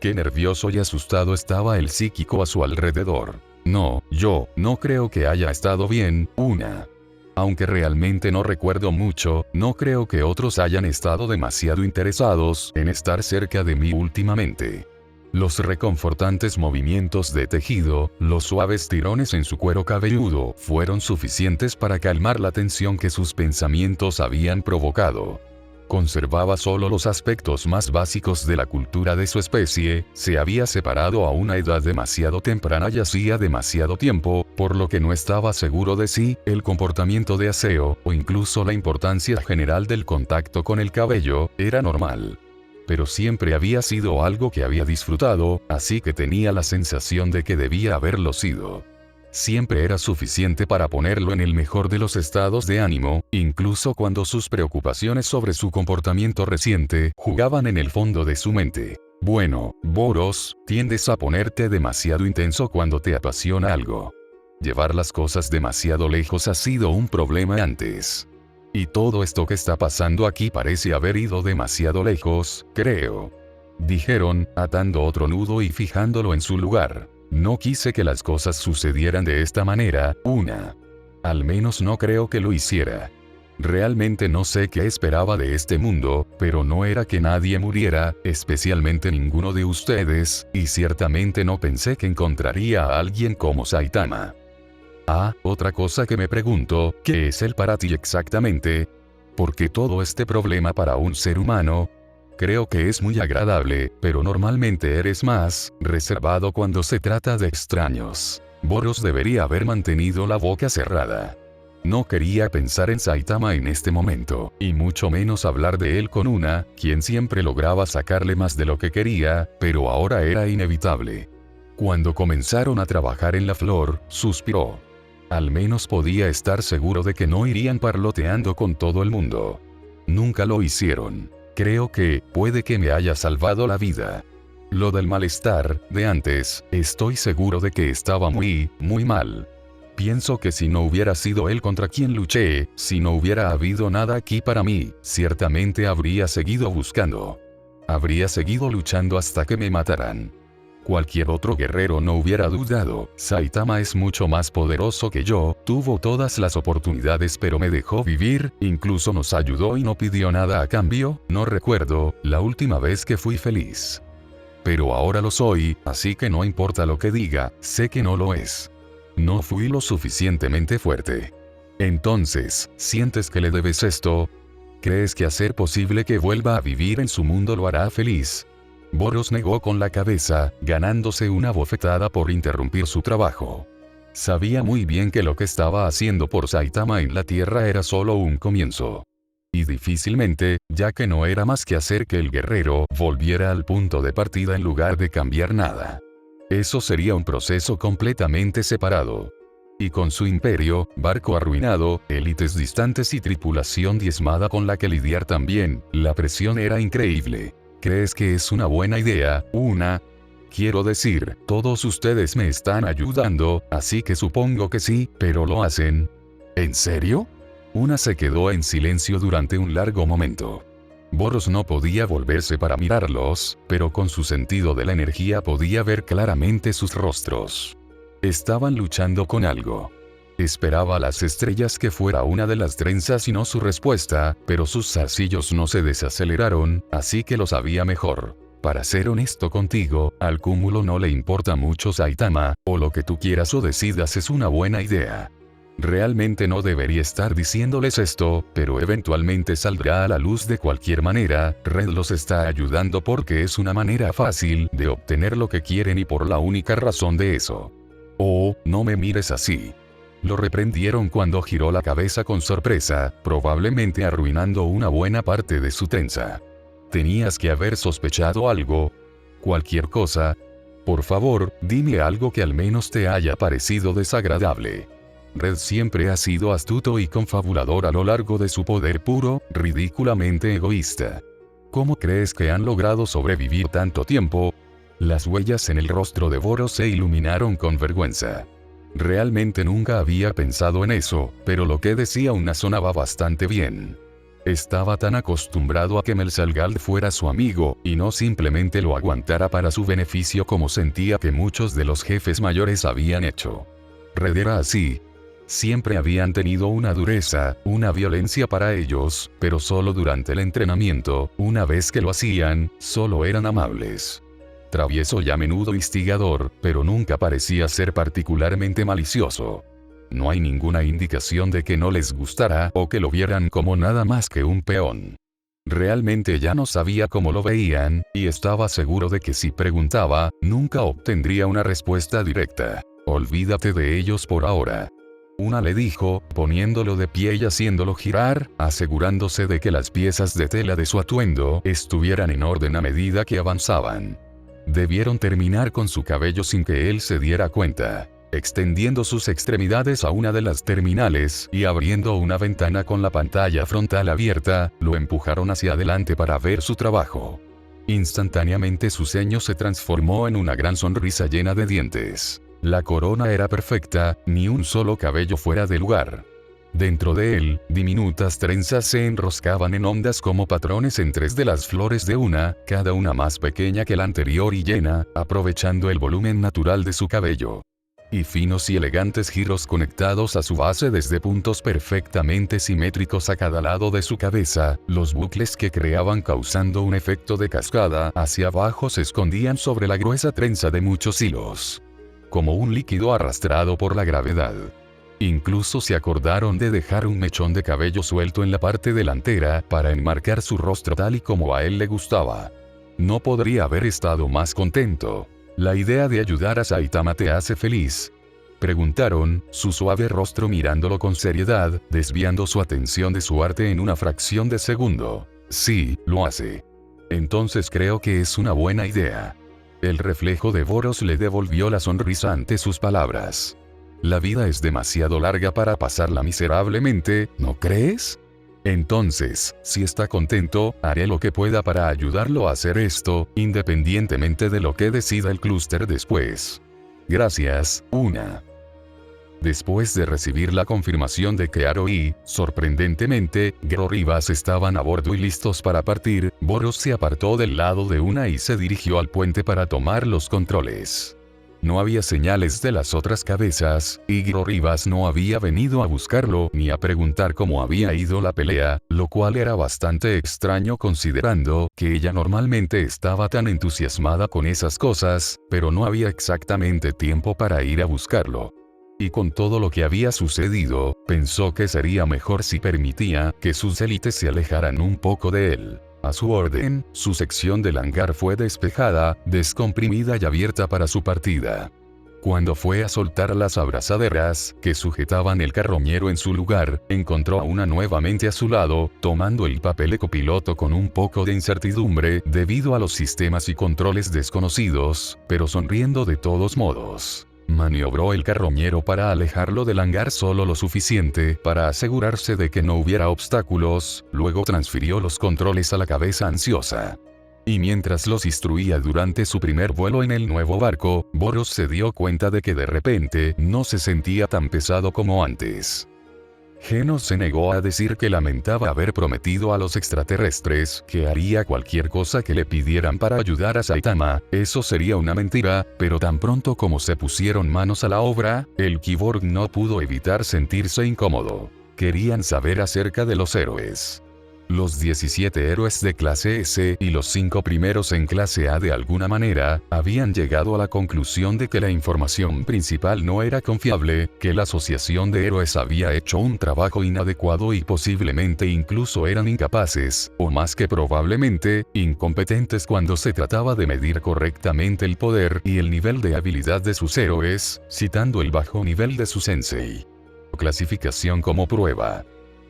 Qué nervioso y asustado estaba el psíquico a su alrededor. No, yo no creo que haya estado bien, Aunque realmente no recuerdo mucho, no creo que otros hayan estado demasiado interesados en estar cerca de mí últimamente. Los reconfortantes movimientos de tejido, los suaves tirones en su cuero cabelludo, fueron suficientes para calmar la tensión que sus pensamientos habían provocado. Conservaba solo los aspectos más básicos de la cultura de su especie, se había separado a una edad demasiado temprana y hacía demasiado tiempo, por lo que no estaba seguro de si el comportamiento de aseo, o incluso la importancia general del contacto con el cabello, era normal. Pero siempre había sido algo que había disfrutado, así que tenía la sensación de que debía haberlo sido. Siempre era suficiente para ponerlo en el mejor de los estados de ánimo, incluso cuando sus preocupaciones sobre su comportamiento reciente jugaban en el fondo de su mente. Bueno, Boros, tiendes a ponerte demasiado intenso cuando te apasiona algo. Llevar las cosas demasiado lejos ha sido un problema antes. Y todo esto que está pasando aquí parece haber ido demasiado lejos, creo. Dijeron, atando otro nudo y fijándolo en su lugar. No quise que las cosas sucedieran de esta manera, Al menos no creo que lo hiciera. Realmente no sé qué esperaba de este mundo, pero no era que nadie muriera, especialmente ninguno de ustedes, y ciertamente no pensé que encontraría a alguien como Saitama. Otra cosa que me pregunto, ¿qué es él para ti exactamente? ¿Por qué todo este problema para un ser humano? Creo que es muy agradable, pero normalmente eres más reservado cuando se trata de extraños. Boros debería haber mantenido la boca cerrada. No quería pensar en Saitama en este momento, y mucho menos hablar de él con quien siempre lograba sacarle más de lo que quería, pero ahora era inevitable. Cuando comenzaron a trabajar en la flor, suspiró. Al menos podía estar seguro de que no irían parloteando con todo el mundo. Nunca lo hicieron. Creo que puede que me haya salvado la vida. Lo del malestar de antes, estoy seguro de que estaba muy mal. Pienso que si no hubiera sido él contra quien luché, si no hubiera habido nada aquí para mí, ciertamente habría seguido buscando. Habría seguido luchando hasta que me mataran. Cualquier otro guerrero no hubiera dudado, Saitama es mucho más poderoso que yo, tuvo todas las oportunidades pero me dejó vivir, incluso nos ayudó y no pidió nada a cambio, no recuerdo la última vez que fui feliz. Pero ahora lo soy, así que no importa lo que diga, sé que no lo es. No fui lo suficientemente fuerte. Entonces, ¿sientes que le debes esto? ¿Crees que hacer posible que vuelva a vivir en su mundo lo hará feliz? Boros negó con la cabeza, ganándose una bofetada por interrumpir su trabajo. Sabía muy bien que lo que estaba haciendo por Saitama en la Tierra era solo un comienzo. Y difícilmente, ya que no era más que hacer que el guerrero volviera al punto de partida en lugar de cambiar nada. Eso sería un proceso completamente separado. Y con su imperio, barco arruinado, élites distantes y tripulación diezmada con la que lidiar también, la presión era increíble. ¿Crees que es una buena idea, Quiero decir, todos ustedes me están ayudando, así que supongo que sí, pero lo hacen. ¿En serio? Se quedó en silencio durante un largo momento. Boros no podía volverse para mirarlos, pero con su sentido de la energía podía ver claramente sus rostros. Estaban luchando con algo. Esperaba a las estrellas que fuera una de las trenzas y no su respuesta, pero sus zarcillos no se desaceleraron, así que lo sabía mejor. Para ser honesto contigo, al cúmulo no le importa mucho Saitama, o lo que tú quieras o decidas es una buena idea. Realmente no debería estar diciéndoles esto, pero eventualmente saldrá a la luz de cualquier manera, Red los está ayudando porque es una manera fácil de obtener lo que quieren y por la única razón de eso. Oh, no me mires así. Lo reprendieron cuando giró la cabeza con sorpresa, probablemente arruinando una buena parte de su trenza. Tenías que haber sospechado algo. Cualquier cosa. Por favor, dime algo que al menos te haya parecido desagradable. Red siempre ha sido astuto y confabulador a lo largo de su poder puro, ridículamente egoísta. ¿Cómo crees que han logrado sobrevivir tanto tiempo? Las huellas en el rostro de Boros se iluminaron con vergüenza. Realmente nunca había pensado en eso, pero lo que decía aún sonaba bastante bien. Estaba tan acostumbrado a que Melsalgald fuera su amigo, y no simplemente lo aguantara para su beneficio como sentía que muchos de los jefes mayores habían hecho. Red era así. Siempre habían tenido una dureza, una violencia para ellos, pero solo durante el entrenamiento. Una vez que lo hacían, solo eran amables. Travieso y a menudo instigador, pero nunca parecía ser particularmente malicioso. No hay ninguna indicación de que no les gustara o que lo vieran como nada más que un peón. Realmente ya no sabía cómo lo veían, y estaba seguro de que si preguntaba, nunca obtendría una respuesta directa. Olvídate de ellos por ahora. Una le dijo, poniéndolo de pie y haciéndolo girar, asegurándose de que las piezas de tela de su atuendo estuvieran en orden a medida que avanzaban. Debieron terminar con su cabello sin que él se diera cuenta. Extendiendo sus extremidades a una de las terminales y abriendo una ventana con la pantalla frontal abierta, lo empujaron hacia adelante para ver su trabajo. Instantáneamente su ceño se transformó en una gran sonrisa llena de dientes. La corona era perfecta, ni un solo cabello fuera de lugar. Dentro de él, diminutas trenzas se enroscaban en ondas como patrones en tres de las flores de una, cada una más pequeña que la anterior y llena, aprovechando el volumen natural de su cabello. Y finos y elegantes giros conectados a su base desde puntos perfectamente simétricos a cada lado de su cabeza, los bucles que creaban causando un efecto de cascada hacia abajo se escondían sobre la gruesa trenza de muchos hilos. Como un líquido arrastrado por la gravedad. Incluso se acordaron de dejar un mechón de cabello suelto en la parte delantera para enmarcar su rostro tal y como a él le gustaba. No podría haber estado más contento. ¿La idea de ayudar a Saitama te hace feliz?, preguntaron, su suave rostro mirándolo con seriedad, desviando su atención de su arte en una fracción de segundo. Sí, lo hace. Entonces creo que es una buena idea. El reflejo de Boros le devolvió la sonrisa ante sus palabras. La vida es demasiado larga para pasarla miserablemente, ¿no crees? Entonces, si está contento, haré lo que pueda para ayudarlo a hacer esto, independientemente de lo que decida el clúster después. Gracias, Una. Después de recibir la confirmación de que Aro y, sorprendentemente, Gro Rivas estaban a bordo y listos para partir, Boros se apartó del lado de Una y se dirigió al puente para tomar los controles. No había señales de las otras cabezas, y Gro Rivas no había venido a buscarlo ni a preguntar cómo había ido la pelea, lo cual era bastante extraño considerando que ella normalmente estaba tan entusiasmada con esas cosas, pero no había exactamente tiempo para ir a buscarlo. Y con todo lo que había sucedido, pensó que sería mejor si permitía que sus élites se alejaran un poco de él. A su orden, su sección del hangar fue despejada, descomprimida y abierta para su partida. Cuando fue a soltar las abrazaderas que sujetaban el carroñero en su lugar, encontró a Una nuevamente a su lado, tomando el papel de copiloto con un poco de incertidumbre debido a los sistemas y controles desconocidos, pero sonriendo de todos modos. Maniobró el carroñero para alejarlo del hangar solo lo suficiente para asegurarse de que no hubiera obstáculos, luego transfirió los controles a la cabeza ansiosa. Y mientras los instruía durante su primer vuelo en el nuevo barco, Boros se dio cuenta de que de repente no se sentía tan pesado como antes. Genos se negó a decir que lamentaba haber prometido a los extraterrestres que haría cualquier cosa que le pidieran para ayudar a Saitama, eso sería una mentira, pero tan pronto como se pusieron manos a la obra, el Kyborg no pudo evitar sentirse incómodo. Querían saber acerca de los héroes. Los 17 héroes de clase S y los 5 primeros en clase A de alguna manera, habían llegado a la conclusión de que la información principal no era confiable, que la asociación de héroes había hecho un trabajo inadecuado y posiblemente incluso eran incapaces, o más que probablemente, incompetentes cuando se trataba de medir correctamente el poder y el nivel de habilidad de sus héroes, citando el bajo nivel de su sensei. Clasificación como prueba.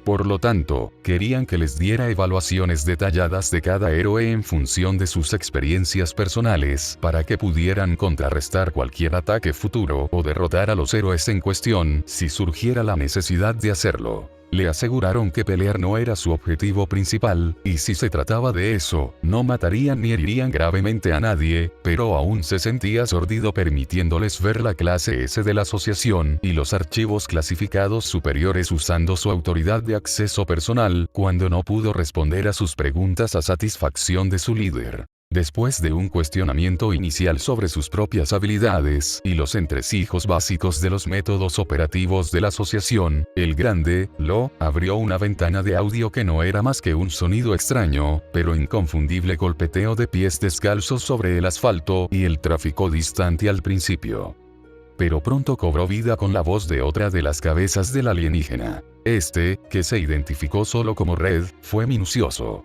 Por lo tanto, querían que les diera evaluaciones detalladas de cada héroe en función de sus experiencias personales para que pudieran contrarrestar cualquier ataque futuro o derrotar a los héroes en cuestión si surgiera la necesidad de hacerlo. Le aseguraron que pelear no era su objetivo principal, y si se trataba de eso, no matarían ni herirían gravemente a nadie, pero aún se sentía sordido permitiéndoles ver la clase S de la asociación y los archivos clasificados superiores usando su autoridad de acceso personal, cuando no pudo responder a sus preguntas a satisfacción de su líder. Después de un cuestionamiento inicial sobre sus propias habilidades y los entresijos básicos de los métodos operativos de la asociación, el grande, Lo, abrió una ventana de audio que no era más que un sonido extraño, pero inconfundible golpeteo de pies descalzos sobre el asfalto y el tráfico distante al principio. Pero pronto cobró vida con la voz de otra de las cabezas del alienígena. Este, que se identificó solo como Red, fue minucioso.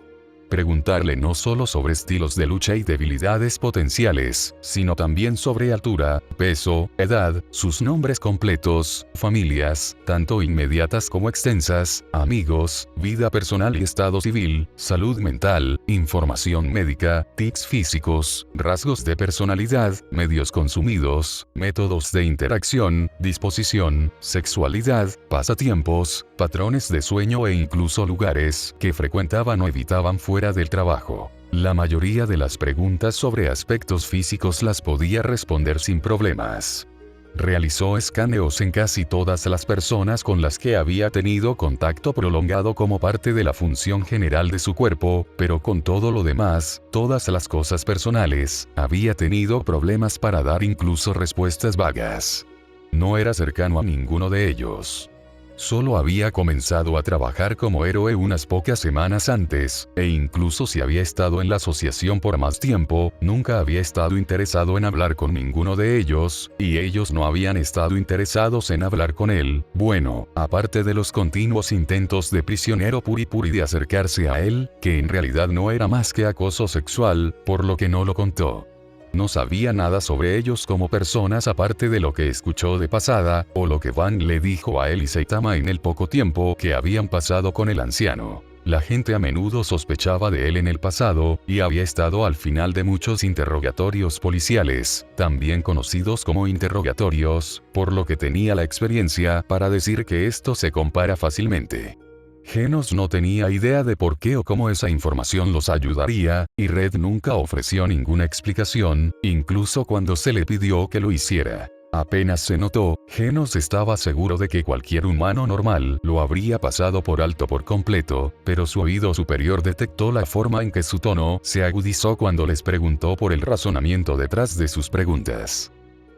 Preguntarle no solo sobre estilos de lucha y debilidades potenciales, sino también sobre altura, peso, edad, sus nombres completos, familias, tanto inmediatas como extensas, amigos, vida personal y estado civil, salud mental, información médica, tics físicos, rasgos de personalidad, medios consumidos, métodos de interacción, disposición, sexualidad, pasatiempos, patrones de sueño e incluso lugares que frecuentaban o evitaban fuera del trabajo. La mayoría de las preguntas sobre aspectos físicos las podía responder sin problemas. Realizó escaneos en casi todas las personas con las que había tenido contacto prolongado como parte de la función general de su cuerpo, pero con todo lo demás, todas las cosas personales, había tenido problemas para dar incluso respuestas vagas. No era cercano a ninguno de ellos. Solo había comenzado a trabajar como héroe unas pocas semanas antes, e incluso si había estado en la asociación por más tiempo, nunca había estado interesado en hablar con ninguno de ellos, y ellos no habían estado interesados en hablar con él. Bueno, aparte de los continuos intentos de prisionero puri de acercarse a él, que en realidad no era más que acoso sexual, por lo que no lo contó. No sabía nada sobre ellos como personas aparte de lo que escuchó de pasada, o lo que Van le dijo a él y Saitama en el poco tiempo que habían pasado con el anciano. La gente a menudo sospechaba de él en el pasado, y había estado al final de muchos interrogatorios policiales, también conocidos como interrogatorios, por lo que tenía la experiencia para decir que esto se compara fácilmente. Genos no tenía idea de por qué o cómo esa información los ayudaría, y Red nunca ofreció ninguna explicación, incluso cuando se le pidió que lo hiciera. Apenas se notó, Genos estaba seguro de que cualquier humano normal lo habría pasado por alto por completo, pero su oído superior detectó la forma en que su tono se agudizó cuando les preguntó por el razonamiento detrás de sus preguntas.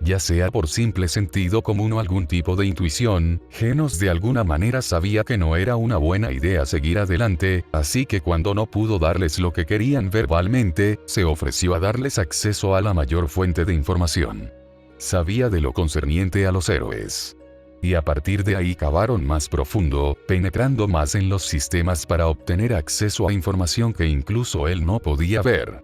Ya sea por simple sentido común o algún tipo de intuición, Genos de alguna manera sabía que no era una buena idea seguir adelante, así que cuando no pudo darles lo que querían verbalmente, se ofreció a darles acceso a la mayor fuente de información. Sabía de lo concerniente a los héroes. Y a partir de ahí cavaron más profundo, penetrando más en los sistemas para obtener acceso a información que incluso él no podía ver.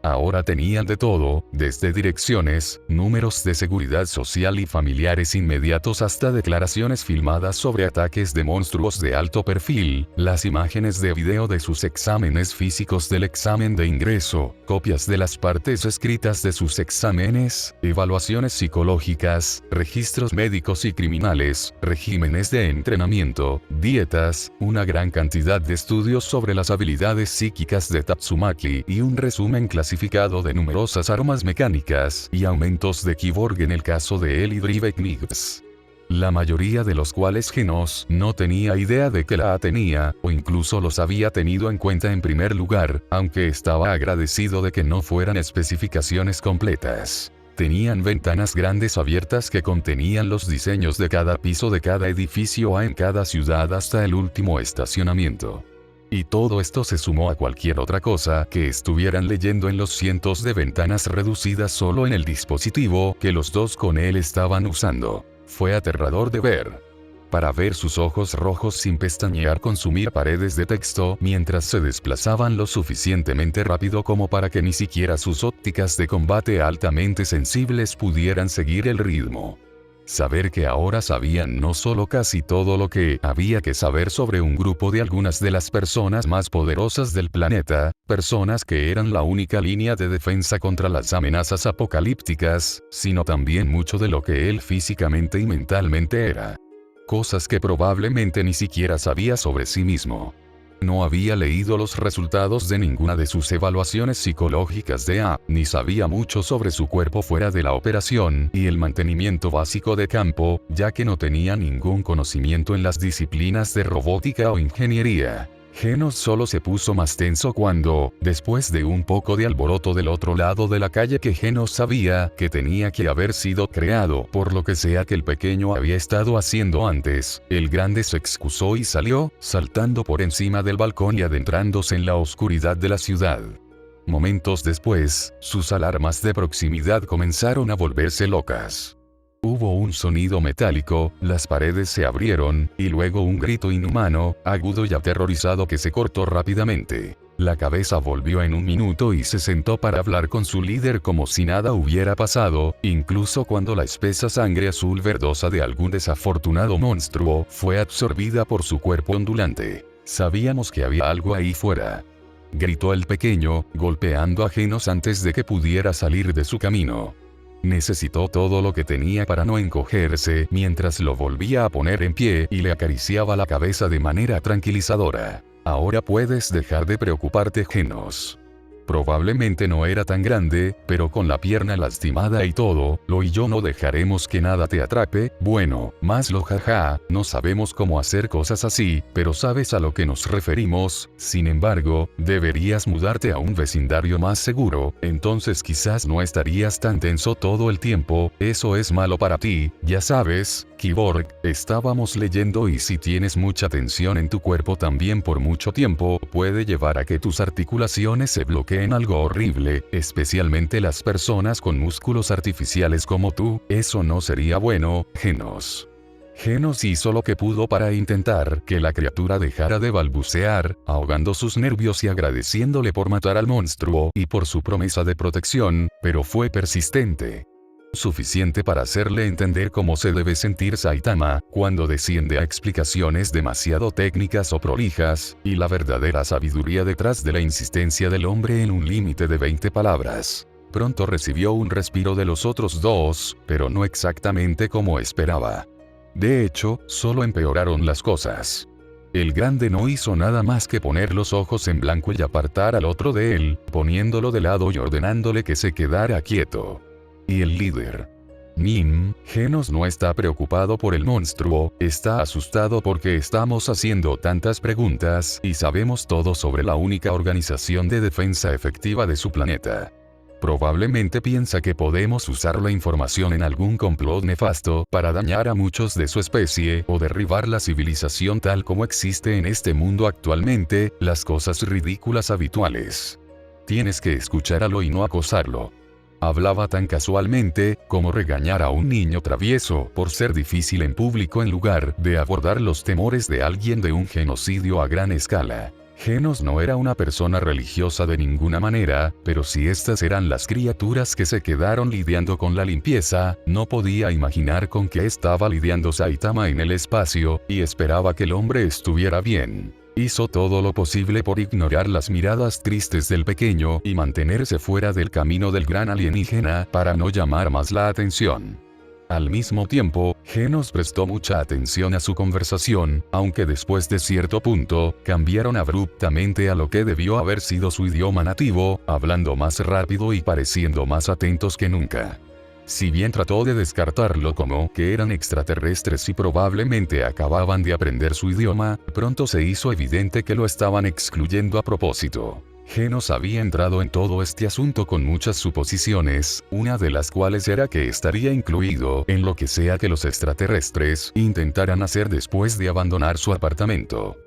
Ahora tenían de todo, desde direcciones, números de seguridad social y familiares inmediatos hasta declaraciones filmadas sobre ataques de monstruos de alto perfil, las imágenes de video de sus exámenes físicos del examen de ingreso, copias de las partes escritas de sus exámenes, evaluaciones psicológicas, registros médicos y criminales, regímenes de entrenamiento, dietas, una gran cantidad de estudios sobre las habilidades psíquicas de Tatsumaki y un resumen clasificado de numerosas armas mecánicas y aumentos de Kyborg en el caso de Eli Drive Knights. La mayoría de los cuales Genos no tenía idea de que la tenía, o incluso los había tenido en cuenta en primer lugar, aunque estaba agradecido de que no fueran especificaciones completas. Tenían ventanas grandes abiertas que contenían los diseños de cada piso de cada edificio A en cada ciudad hasta el último estacionamiento. Y todo esto se sumó a cualquier otra cosa que estuvieran leyendo en los cientos de ventanas reducidas solo en el dispositivo que los dos con él estaban usando. Fue aterrador de ver. Para ver sus ojos rojos sin pestañear consumir paredes de texto mientras se desplazaban lo suficientemente rápido como para que ni siquiera sus ópticas de combate altamente sensibles pudieran seguir el ritmo. Saber que ahora sabían no solo casi todo lo que había que saber sobre un grupo de algunas de las personas más poderosas del planeta, personas que eran la única línea de defensa contra las amenazas apocalípticas, sino también mucho de lo que él físicamente y mentalmente era. Cosas que probablemente ni siquiera sabía sobre sí mismo. No había leído los resultados de ninguna de sus evaluaciones psicológicas ni sabía mucho sobre su cuerpo fuera de la operación y el mantenimiento básico de campo, ya que no tenía ningún conocimiento en las disciplinas de robótica o ingeniería. Genos solo se puso más tenso cuando, después de un poco de alboroto del otro lado de la calle que Genos sabía que tenía que haber sido creado por lo que sea que el pequeño había estado haciendo antes, el grande se excusó y salió, saltando por encima del balcón y adentrándose en la oscuridad de la ciudad. Momentos después, sus alarmas de proximidad comenzaron a volverse locas. Hubo un sonido metálico, las paredes se abrieron, y luego un grito inhumano, agudo y aterrorizado que se cortó rápidamente. La cabeza volvió en un minuto y se sentó para hablar con su líder como si nada hubiera pasado, incluso cuando la espesa sangre azul verdosa de algún desafortunado monstruo fue absorbida por su cuerpo ondulante. Sabíamos que había algo ahí fuera. Gritó el pequeño, golpeando a Genos antes de que pudiera salir de su camino. Necesitó todo lo que tenía para no encogerse mientras lo volvía a poner en pie y le acariciaba la cabeza de manera tranquilizadora. Ahora puedes dejar de preocuparte, Genos. Probablemente no era tan grande, pero con la pierna lastimada y todo, Lo y yo no dejaremos que nada te atrape. Bueno, más lo jaja, no sabemos cómo hacer cosas así, pero sabes a lo que nos referimos. Sin embargo, deberías mudarte a un vecindario más seguro, entonces quizás no estarías tan tenso todo el tiempo. Eso es malo para ti, ya sabes. Kyborg, estábamos leyendo y si tienes mucha tensión en tu cuerpo también por mucho tiempo, puede llevar a que tus articulaciones se bloqueen algo horrible, especialmente las personas con músculos artificiales como tú. Eso no sería bueno, Genos. Genos hizo lo que pudo para intentar que la criatura dejara de balbucear, ahogando sus nervios y agradeciéndole por matar al monstruo y por su promesa de protección, pero fue persistente. Suficiente para hacerle entender cómo se debe sentir Saitama cuando desciende a explicaciones demasiado técnicas o prolijas, y la verdadera sabiduría detrás de la insistencia del hombre en un límite de 20 palabras. Pronto recibió un respiro de los otros dos, pero no exactamente como esperaba. De hecho, solo empeoraron las cosas. El grande no hizo nada más que poner los ojos en blanco y apartar al otro de él, poniéndolo de lado y ordenándole que se quedara quieto. Y el líder. Genos no está preocupado por el monstruo, está asustado porque estamos haciendo tantas preguntas y sabemos todo sobre la única organización de defensa efectiva de su planeta. Probablemente piensa que podemos usar la información en algún complot nefasto para dañar a muchos de su especie o derribar la civilización tal como existe en este mundo actualmente, las cosas ridículas habituales. Tienes que escucharlo y no acosarlo. Hablaba tan casualmente, como regañar a un niño travieso por ser difícil en público en lugar de abordar los temores de alguien de un genocidio a gran escala. Genos no era una persona religiosa de ninguna manera, pero si estas eran las criaturas que se quedaron lidiando con la limpieza, no podía imaginar con qué estaba lidiando Saitama en el espacio, y esperaba que el hombre estuviera bien. Hizo todo lo posible por ignorar las miradas tristes del pequeño y mantenerse fuera del camino del gran alienígena para no llamar más la atención. Al mismo tiempo, Genos prestó mucha atención a su conversación, aunque después de cierto punto, cambiaron abruptamente a lo que debió haber sido su idioma nativo, hablando más rápido y pareciendo más atentos que nunca. Si bien trató de descartarlo como que eran extraterrestres y probablemente acababan de aprender su idioma, pronto se hizo evidente que lo estaban excluyendo a propósito. Genos había entrado en todo este asunto con muchas suposiciones, una de las cuales era que estaría incluido en lo que sea que los extraterrestres intentaran hacer después de abandonar su apartamento.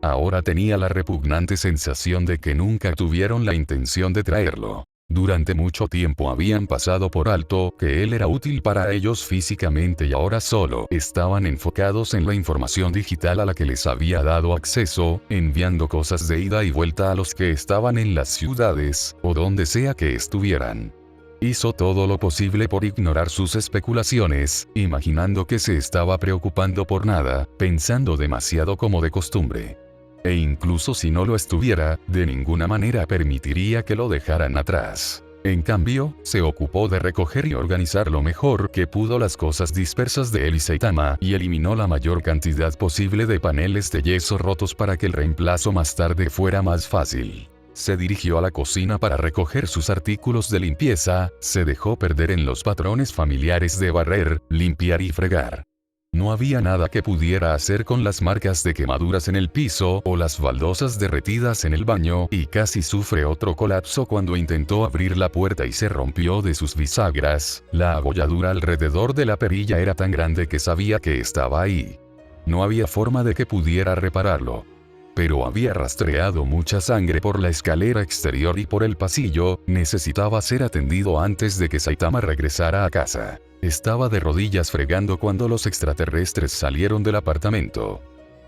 Ahora tenía la repugnante sensación de que nunca tuvieron la intención de traerlo. Durante mucho tiempo habían pasado por alto que él era útil para ellos físicamente y ahora solo estaban enfocados en la información digital a la que les había dado acceso, enviando cosas de ida y vuelta a los que estaban en las ciudades, o donde sea que estuvieran. Hizo todo lo posible por ignorar sus especulaciones, imaginando que se estaba preocupando por nada, pensando demasiado como de costumbre. E incluso si no lo estuviera, de ninguna manera permitiría que lo dejaran atrás. En cambio, se ocupó de recoger y organizar lo mejor que pudo las cosas dispersas de él y Saitama, y eliminó la mayor cantidad posible de paneles de yeso rotos para que el reemplazo más tarde fuera más fácil. Se dirigió a la cocina para recoger sus artículos de limpieza, se dejó perder en los patrones familiares de barrer, limpiar y fregar. No había nada que pudiera hacer con las marcas de quemaduras en el piso o las baldosas derretidas en el baño, y casi sufre otro colapso cuando intentó abrir la puerta y se rompió de sus bisagras. La abolladura alrededor de la perilla era tan grande que sabía que estaba ahí. No había forma de que pudiera repararlo. Pero había rastreado mucha sangre por la escalera exterior y por el pasillo, necesitaba ser atendido antes de que Saitama regresara a casa. Estaba de rodillas fregando cuando los extraterrestres salieron del apartamento.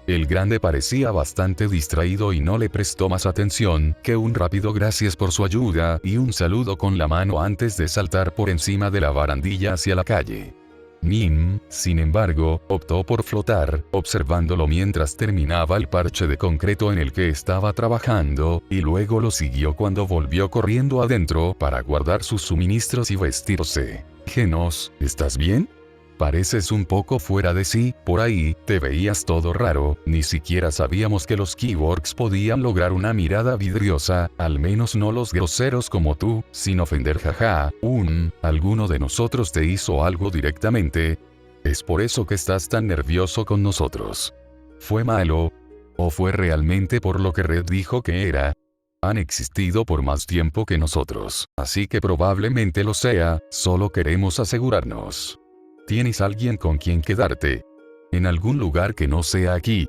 El grande parecía bastante distraído y no le prestó más atención que un rápido gracias por su ayuda y un saludo con la mano antes de saltar por encima de la barandilla hacia la calle. Nim, sin embargo, optó por flotar, observándolo mientras terminaba el parche de concreto en el que estaba trabajando, y luego lo siguió cuando volvió corriendo adentro para guardar sus suministros y vestirse. Genos, ¿estás bien? Pareces un poco fuera de sí, por ahí, te veías todo raro, ni siquiera sabíamos que los Kyborgs podían lograr una mirada vidriosa, al menos no los groseros como tú, sin ofender jaja, ¿alguno de nosotros te hizo algo directamente? Es por eso que estás tan nervioso con nosotros. ¿Fue malo? ¿O fue realmente por lo que Red dijo que era? Han existido por más tiempo que nosotros, así que probablemente lo sea, solo queremos asegurarnos. ¿Tienes alguien con quien quedarte? En algún lugar que no sea aquí.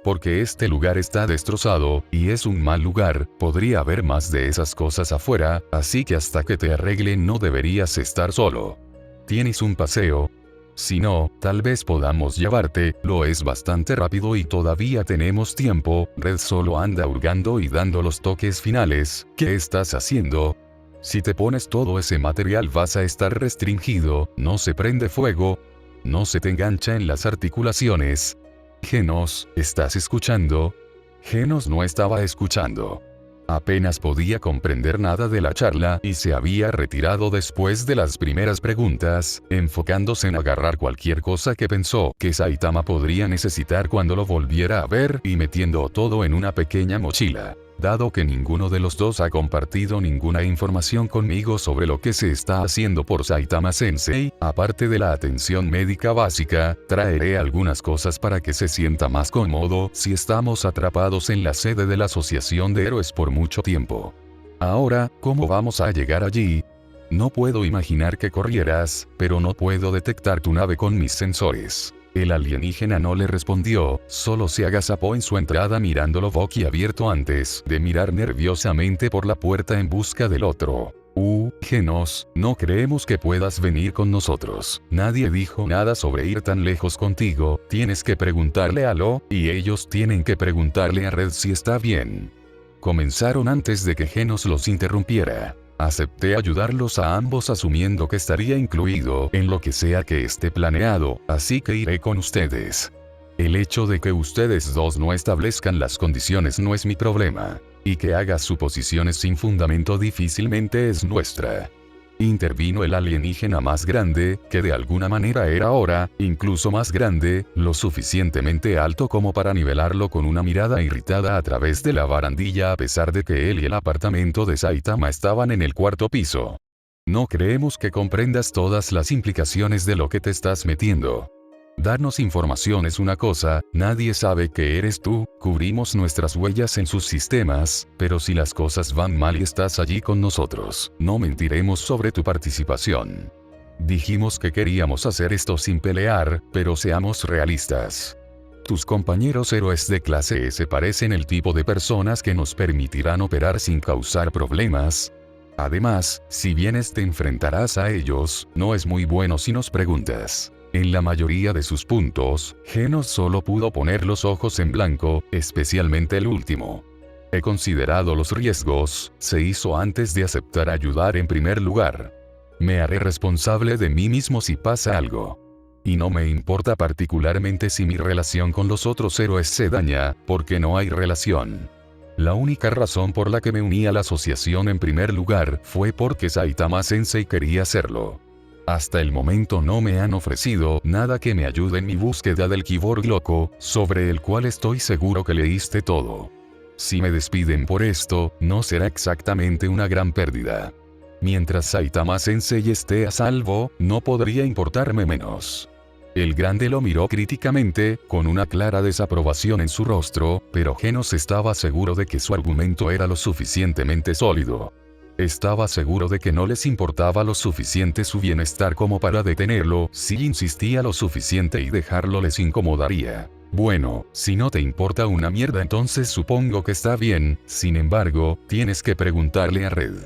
Porque este lugar está destrozado, y es un mal lugar, podría haber más de esas cosas afuera, así que hasta que te arreglen no deberías estar solo. ¿Tienes un paseo? Si no, tal vez podamos llevarte, lo es bastante rápido y todavía tenemos tiempo. Red solo anda hurgando y dando los toques finales. ¿Qué estás haciendo? Si te pones todo ese material vas a estar restringido, no se prende fuego, no se te engancha en las articulaciones. Genos, ¿estás escuchando? Genos no estaba escuchando. Apenas podía comprender nada de la charla y se había retirado después de las primeras preguntas, enfocándose en agarrar cualquier cosa que pensó que Saitama podría necesitar cuando lo volviera a ver y metiendo todo en una pequeña mochila. Dado que ninguno de los dos ha compartido ninguna información conmigo sobre lo que se está haciendo por Saitama Sensei, aparte de la atención médica básica, traeré algunas cosas para que se sienta más cómodo si estamos atrapados en la sede de la Asociación de Héroes por mucho tiempo. Ahora, ¿cómo vamos a llegar allí? No puedo imaginar que corrieras, pero no puedo detectar tu nave con mis sensores. El alienígena no le respondió, solo se agazapó en su entrada mirándolo boquiabierto antes de mirar nerviosamente por la puerta en busca del otro. Genos, no creemos que puedas venir con nosotros. Nadie dijo nada sobre ir tan lejos contigo, tienes que preguntarle a Lo, y ellos tienen que preguntarle a Red si está bien. Comenzaron antes de que Genos los interrumpiera. Acepté ayudarlos a ambos asumiendo que estaría incluido en lo que sea que esté planeado, así que iré con ustedes. El hecho de que ustedes dos no establezcan las condiciones no es mi problema, y que hagas suposiciones sin fundamento difícilmente es nuestra. Intervino el alienígena más grande, que de alguna manera era ahora, incluso más grande, lo suficientemente alto como para nivelarlo con una mirada irritada a través de la barandilla a pesar de que él y el apartamento de Saitama estaban en el cuarto piso. No creemos que comprendas todas las implicaciones de lo que te estás metiendo. Darnos información es una cosa, nadie sabe que eres tú, cubrimos nuestras huellas en sus sistemas, pero si las cosas van mal y estás allí con nosotros, no mentiremos sobre tu participación. Dijimos que queríamos hacer esto sin pelear, pero seamos realistas. Tus compañeros héroes de clase S parecen el tipo de personas que nos permitirán operar sin causar problemas. Además, si vienes te enfrentarás a ellos, no es muy bueno si nos preguntas. En la mayoría de sus puntos, Genos solo pudo poner los ojos en blanco, especialmente el último. He considerado los riesgos, se hizo antes de aceptar ayudar en primer lugar. Me haré responsable de mí mismo si pasa algo. Y no me importa particularmente si mi relación con los otros héroes se daña, porque no hay relación. La única razón por la que me uní a la asociación en primer lugar fue porque Saitama Sensei quería hacerlo. Hasta el momento no me han ofrecido nada que me ayude en mi búsqueda del Kyborg loco, sobre el cual estoy seguro que leíste todo. Si me despiden por esto, no será exactamente una gran pérdida. Mientras Saitama Sensei esté a salvo, no podría importarme menos. El grande lo miró críticamente, con una clara desaprobación en su rostro, pero Genos estaba seguro de que su argumento era lo suficientemente sólido. Estaba seguro de que no les importaba lo suficiente su bienestar como para detenerlo, si insistía lo suficiente y dejarlo les incomodaría. Bueno, si no te importa una mierda entonces supongo que está bien, sin embargo, tienes que preguntarle a Red.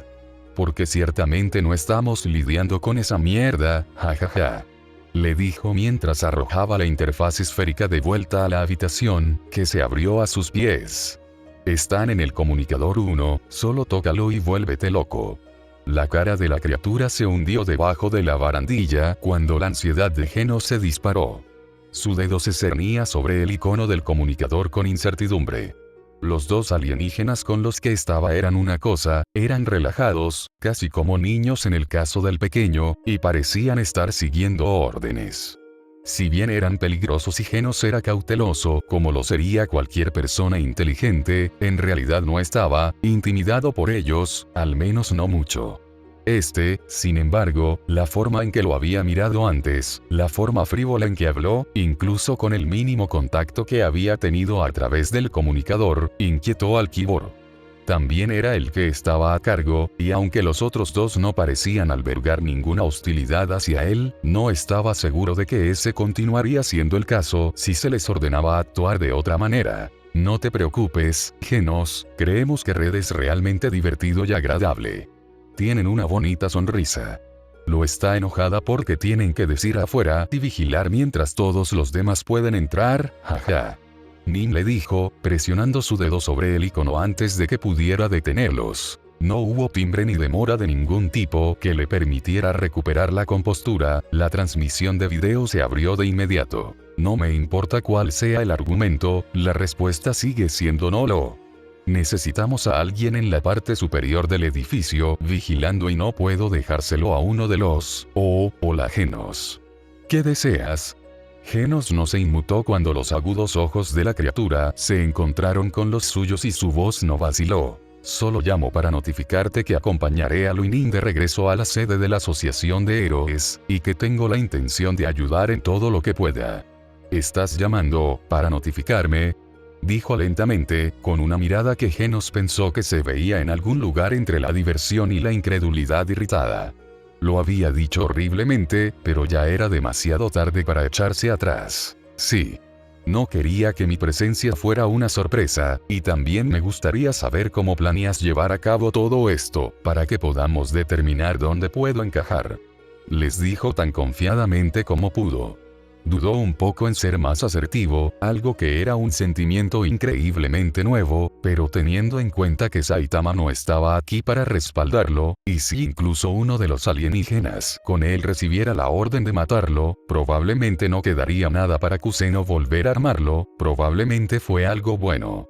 Porque ciertamente no estamos lidiando con esa mierda, jajaja. Le dijo mientras arrojaba la interfaz esférica de vuelta a la habitación, que se abrió a sus pies. Están en el comunicador 1, solo tócalo y vuélvete loco. La cara de la criatura se hundió debajo de la barandilla cuando la ansiedad de Genos se disparó. Su dedo se cernía sobre el icono del comunicador con incertidumbre. Los dos alienígenas con los que estaba eran una cosa, eran relajados, casi como niños en el caso del pequeño, y parecían estar siguiendo órdenes. Si bien eran peligrosos y Genos era cauteloso, como lo sería cualquier persona inteligente, en realidad no estaba intimidado por ellos, al menos no mucho. Sin embargo, la forma en que lo había mirado antes, la forma frívola en que habló, incluso con el mínimo contacto que había tenido a través del comunicador, inquietó al Kyborg. También era el que estaba a cargo, y aunque los otros dos no parecían albergar ninguna hostilidad hacia él, no estaba seguro de que ese continuaría siendo el caso si se les ordenaba actuar de otra manera. No te preocupes, Genos, creemos que Red es realmente divertido y agradable. Tienen una bonita sonrisa. Lo está enojada porque tienen que decir afuera y vigilar mientras todos los demás pueden entrar, jaja. Nin le dijo, presionando su dedo sobre el icono antes de que pudiera detenerlos. No hubo timbre ni demora de ningún tipo que le permitiera recuperar la compostura, la transmisión de video se abrió de inmediato. No me importa cuál sea el argumento, la respuesta sigue siendo no lo. Necesitamos a alguien en la parte superior del edificio, vigilando y no puedo dejárselo a uno de los, hola Genos. ¿Qué deseas? Genos no se inmutó cuando los agudos ojos de la criatura se encontraron con los suyos y su voz no vaciló. Solo llamo para notificarte que acompañaré a Luinin de regreso a la sede de la Asociación de Héroes, y que tengo la intención de ayudar en todo lo que pueda. ¿Estás llamando para notificarme? Dijo lentamente, con una mirada que Genos pensó que se veía en algún lugar entre la diversión y la incredulidad irritada. Lo había dicho horriblemente, pero ya era demasiado tarde para echarse atrás. Sí. No quería que mi presencia fuera una sorpresa, y también me gustaría saber cómo planeas llevar a cabo todo esto, para que podamos determinar dónde puedo encajar. Les dijo tan confiadamente como pudo. Dudó un poco en ser más asertivo, algo que era un sentimiento increíblemente nuevo, pero teniendo en cuenta que Saitama no estaba aquí para respaldarlo, y si incluso uno de los alienígenas con él recibiera la orden de matarlo, probablemente no quedaría nada para Kuseno volver a armarlo, probablemente fue algo bueno.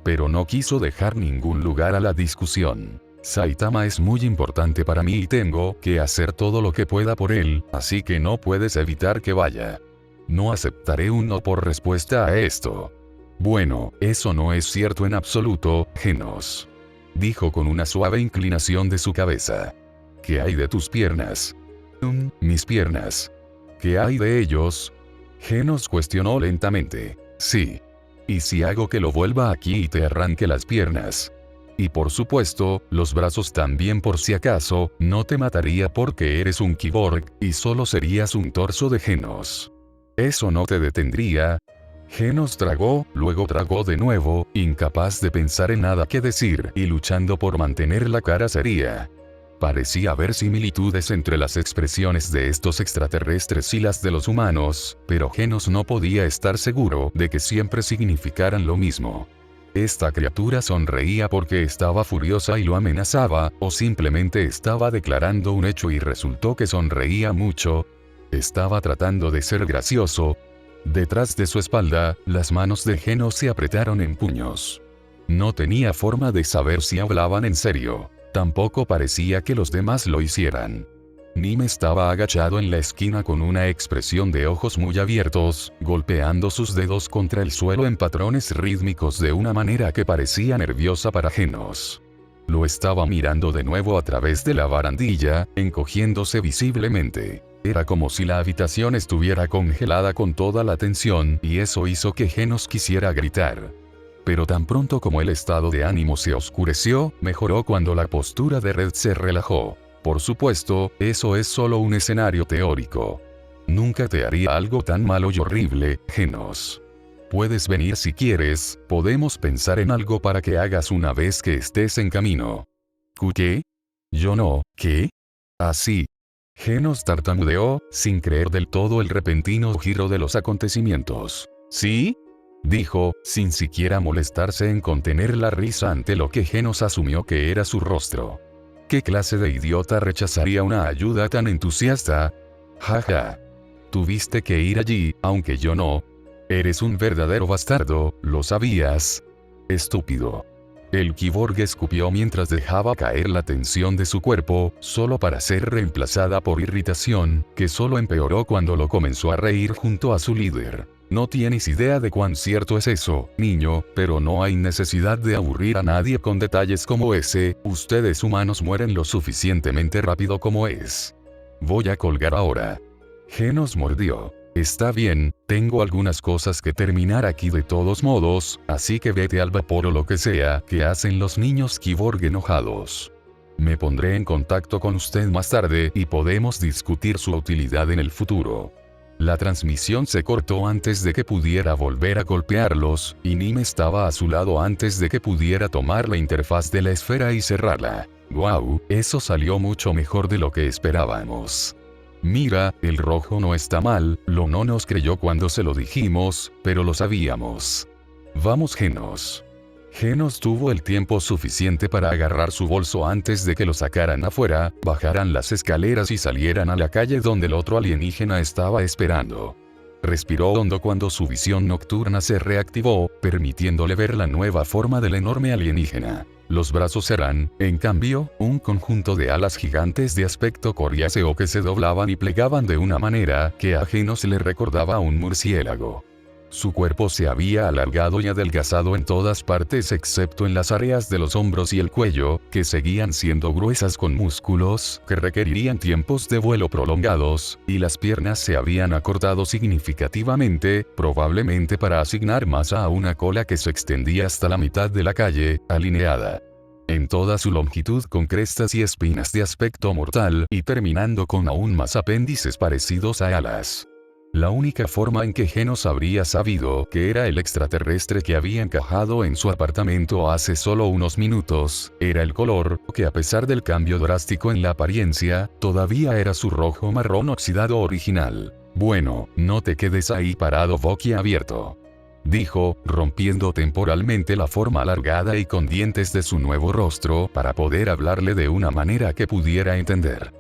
Pero no quiso dejar ningún lugar a la discusión. Saitama es muy importante para mí y tengo que hacer todo lo que pueda por él, así que no puedes evitar que vaya. No aceptaré un no por respuesta a esto. Bueno, eso no es cierto en absoluto, Genos. Dijo con una suave inclinación de su cabeza. ¿Qué hay de tus piernas? Mis piernas. ¿Qué hay de ellos? Genos cuestionó lentamente. Sí. ¿Y si hago que lo vuelva aquí y te arranque las piernas? Y por supuesto, los brazos también por si acaso, no te mataría porque eres un Kyborg, y solo serías un torso de Genos. ¿Eso no te detendría? Genos tragó, luego tragó de nuevo, incapaz de pensar en nada que decir y luchando por mantener la cara seria. Parecía haber similitudes entre las expresiones de estos extraterrestres y las de los humanos, pero Genos no podía estar seguro de que siempre significaran lo mismo. Esta criatura sonreía porque estaba furiosa y lo amenazaba, o simplemente estaba declarando un hecho y resultó que sonreía mucho. Estaba tratando de ser gracioso. Detrás de su espalda, las manos de Genos se apretaron en puños. No tenía forma de saber si hablaban en serio. Tampoco parecía que los demás lo hicieran. Nim estaba agachado en la esquina con una expresión de ojos muy abiertos, golpeando sus dedos contra el suelo en patrones rítmicos de una manera que parecía nerviosa para Genos. Lo estaba mirando de nuevo a través de la barandilla, encogiéndose visiblemente. Era como si la habitación estuviera congelada con toda la tensión, y eso hizo que Genos quisiera gritar. Pero tan pronto como el estado de ánimo se oscureció, mejoró cuando la postura de Red se relajó. Por supuesto, eso es solo un escenario teórico. Nunca te haría algo tan malo y horrible, Genos. Puedes venir si quieres, podemos pensar en algo para que hagas una vez que estés en camino. ¿Qué? Yo no, ¿qué? Así. Genos tartamudeó, sin creer del todo el repentino giro de los acontecimientos. ¿Sí? Dijo, sin siquiera molestarse en contener la risa ante lo que Genos asumió que era su rostro. ¿Qué clase de idiota rechazaría una ayuda tan entusiasta? Jaja. Tuviste que ir allí, aunque yo no. Eres un verdadero bastardo, ¿lo sabías? Estúpido. El kiborg escupió mientras dejaba caer la tensión de su cuerpo, solo para ser reemplazada por irritación, que solo empeoró cuando lo comenzó a reír junto a su líder. No tienes idea de cuán cierto es eso, niño, pero no hay necesidad de aburrir a nadie con detalles como ese, ustedes humanos mueren lo suficientemente rápido como es. Voy a colgar ahora. Genos mordió. Está bien, tengo algunas cosas que terminar aquí de todos modos, así que vete al vapor o lo que sea que hacen los niños kiborg enojados. Me pondré en contacto con usted más tarde y podemos discutir su utilidad en el futuro. La transmisión se cortó antes de que pudiera volver a golpearlos, y Nim estaba a su lado antes de que pudiera tomar la interfaz de la esfera y cerrarla. ¡Guau! Eso salió mucho mejor de lo que esperábamos. Mira, el rojo no está mal, lo no nos creyó cuando se lo dijimos, pero lo sabíamos. Vamos Genos. Genos tuvo el tiempo suficiente para agarrar su bolso antes de que lo sacaran afuera, bajaran las escaleras y salieran a la calle donde el otro alienígena estaba esperando. Respiró hondo cuando su visión nocturna se reactivó, permitiéndole ver la nueva forma del enorme alienígena. Los brazos eran, en cambio, un conjunto de alas gigantes de aspecto coriáceo que se doblaban y plegaban de una manera que a Genos le recordaba a un murciélago. Su cuerpo se había alargado y adelgazado en todas partes excepto en las áreas de los hombros y el cuello, que seguían siendo gruesas con músculos que requerirían tiempos de vuelo prolongados, y las piernas se habían acortado significativamente, probablemente para asignar masa a una cola que se extendía hasta la mitad de la calle, alineada en toda su longitud con crestas y espinas de aspecto mortal, y terminando con aún más apéndices parecidos a alas. La única forma en que Genos habría sabido que era el extraterrestre que había encajado en su apartamento hace solo unos minutos, era el color, que a pesar del cambio drástico en la apariencia, todavía era su rojo marrón oxidado original. Bueno, no te quedes ahí parado boquiabierto, dijo, rompiendo temporalmente la forma alargada y con dientes de su nuevo rostro para poder hablarle de una manera que pudiera entender.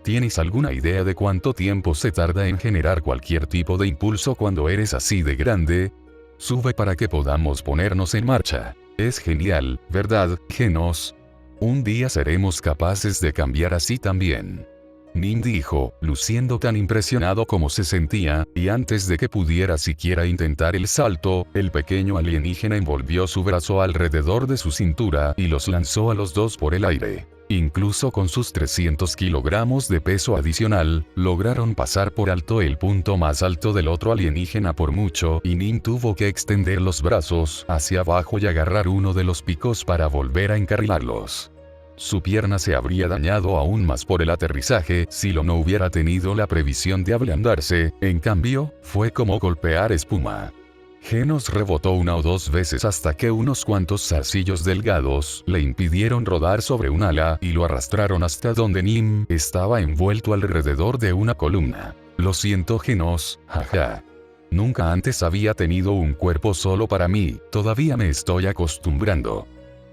¿Tienes alguna idea de cuánto tiempo se tarda en generar cualquier tipo de impulso cuando eres así de grande? Sube para que podamos ponernos en marcha. Es genial, ¿verdad, Genos? Un día seremos capaces de cambiar así también. Nim dijo, luciendo tan impresionado como se sentía, y antes de que pudiera siquiera intentar el salto, el pequeño alienígena envolvió su brazo alrededor de su cintura y los lanzó a los dos por el aire. Incluso con sus 300 kilogramos de peso adicional, lograron pasar por alto el punto más alto del otro alienígena por mucho, y Nim tuvo que extender los brazos hacia abajo y agarrar uno de los picos para volver a encarrilarlos. Su pierna se habría dañado aún más por el aterrizaje si lo no hubiera tenido la previsión de ablandarse, en cambio, fue como golpear espuma. Genos rebotó una o dos veces hasta que unos cuantos zarcillos delgados le impidieron rodar sobre un ala y lo arrastraron hasta donde Nim estaba envuelto alrededor de una columna. Lo siento, Genos, jaja. Nunca antes había tenido un cuerpo solo para mí, todavía me estoy acostumbrando.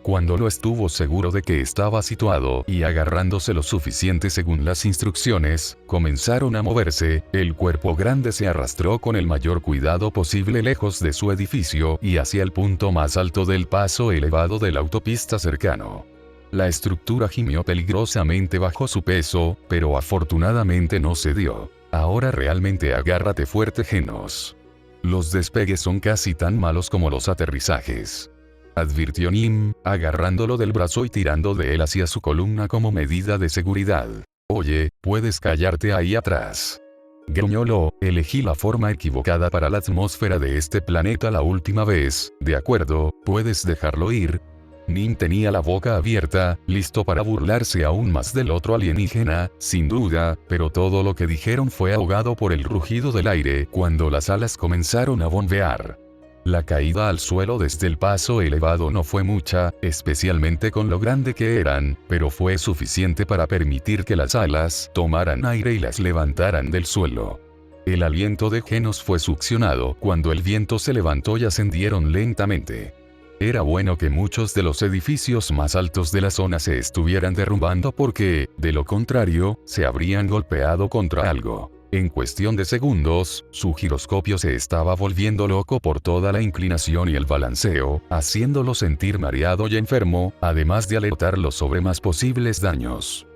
Cuando lo estuvo seguro de que estaba situado y agarrándose lo suficiente según las instrucciones, comenzaron a moverse, el cuerpo grande se arrastró con el mayor cuidado posible lejos de su edificio y hacia el punto más alto del paso elevado de la autopista cercano. La estructura gimió peligrosamente bajo su peso, pero afortunadamente no cedió. Ahora realmente agárrate fuerte, Genos. Los despegues son casi tan malos como los aterrizajes, advirtió Nim, agarrándolo del brazo y tirando de él hacia su columna como medida de seguridad. Oye, puedes callarte ahí atrás. Gruñó, elegí la forma equivocada para la atmósfera de este planeta la última vez, de acuerdo, puedes dejarlo ir. Nim tenía la boca abierta, listo para burlarse aún más del otro alienígena, sin duda, pero todo lo que dijeron fue ahogado por el rugido del aire cuando las alas comenzaron a bombear. La caída al suelo desde el paso elevado no fue mucha, especialmente con lo grande que eran, pero fue suficiente para permitir que las alas tomaran aire y las levantaran del suelo. El aliento de Genos fue succionado cuando el viento se levantó y ascendieron lentamente. Era bueno que muchos de los edificios más altos de la zona se estuvieran derrumbando porque, de lo contrario, se habrían golpeado contra algo. En cuestión de segundos, su giroscopio se estaba volviendo loco por toda la inclinación y el balanceo, haciéndolo sentir mareado y enfermo, además de alertarlo sobre más posibles daños.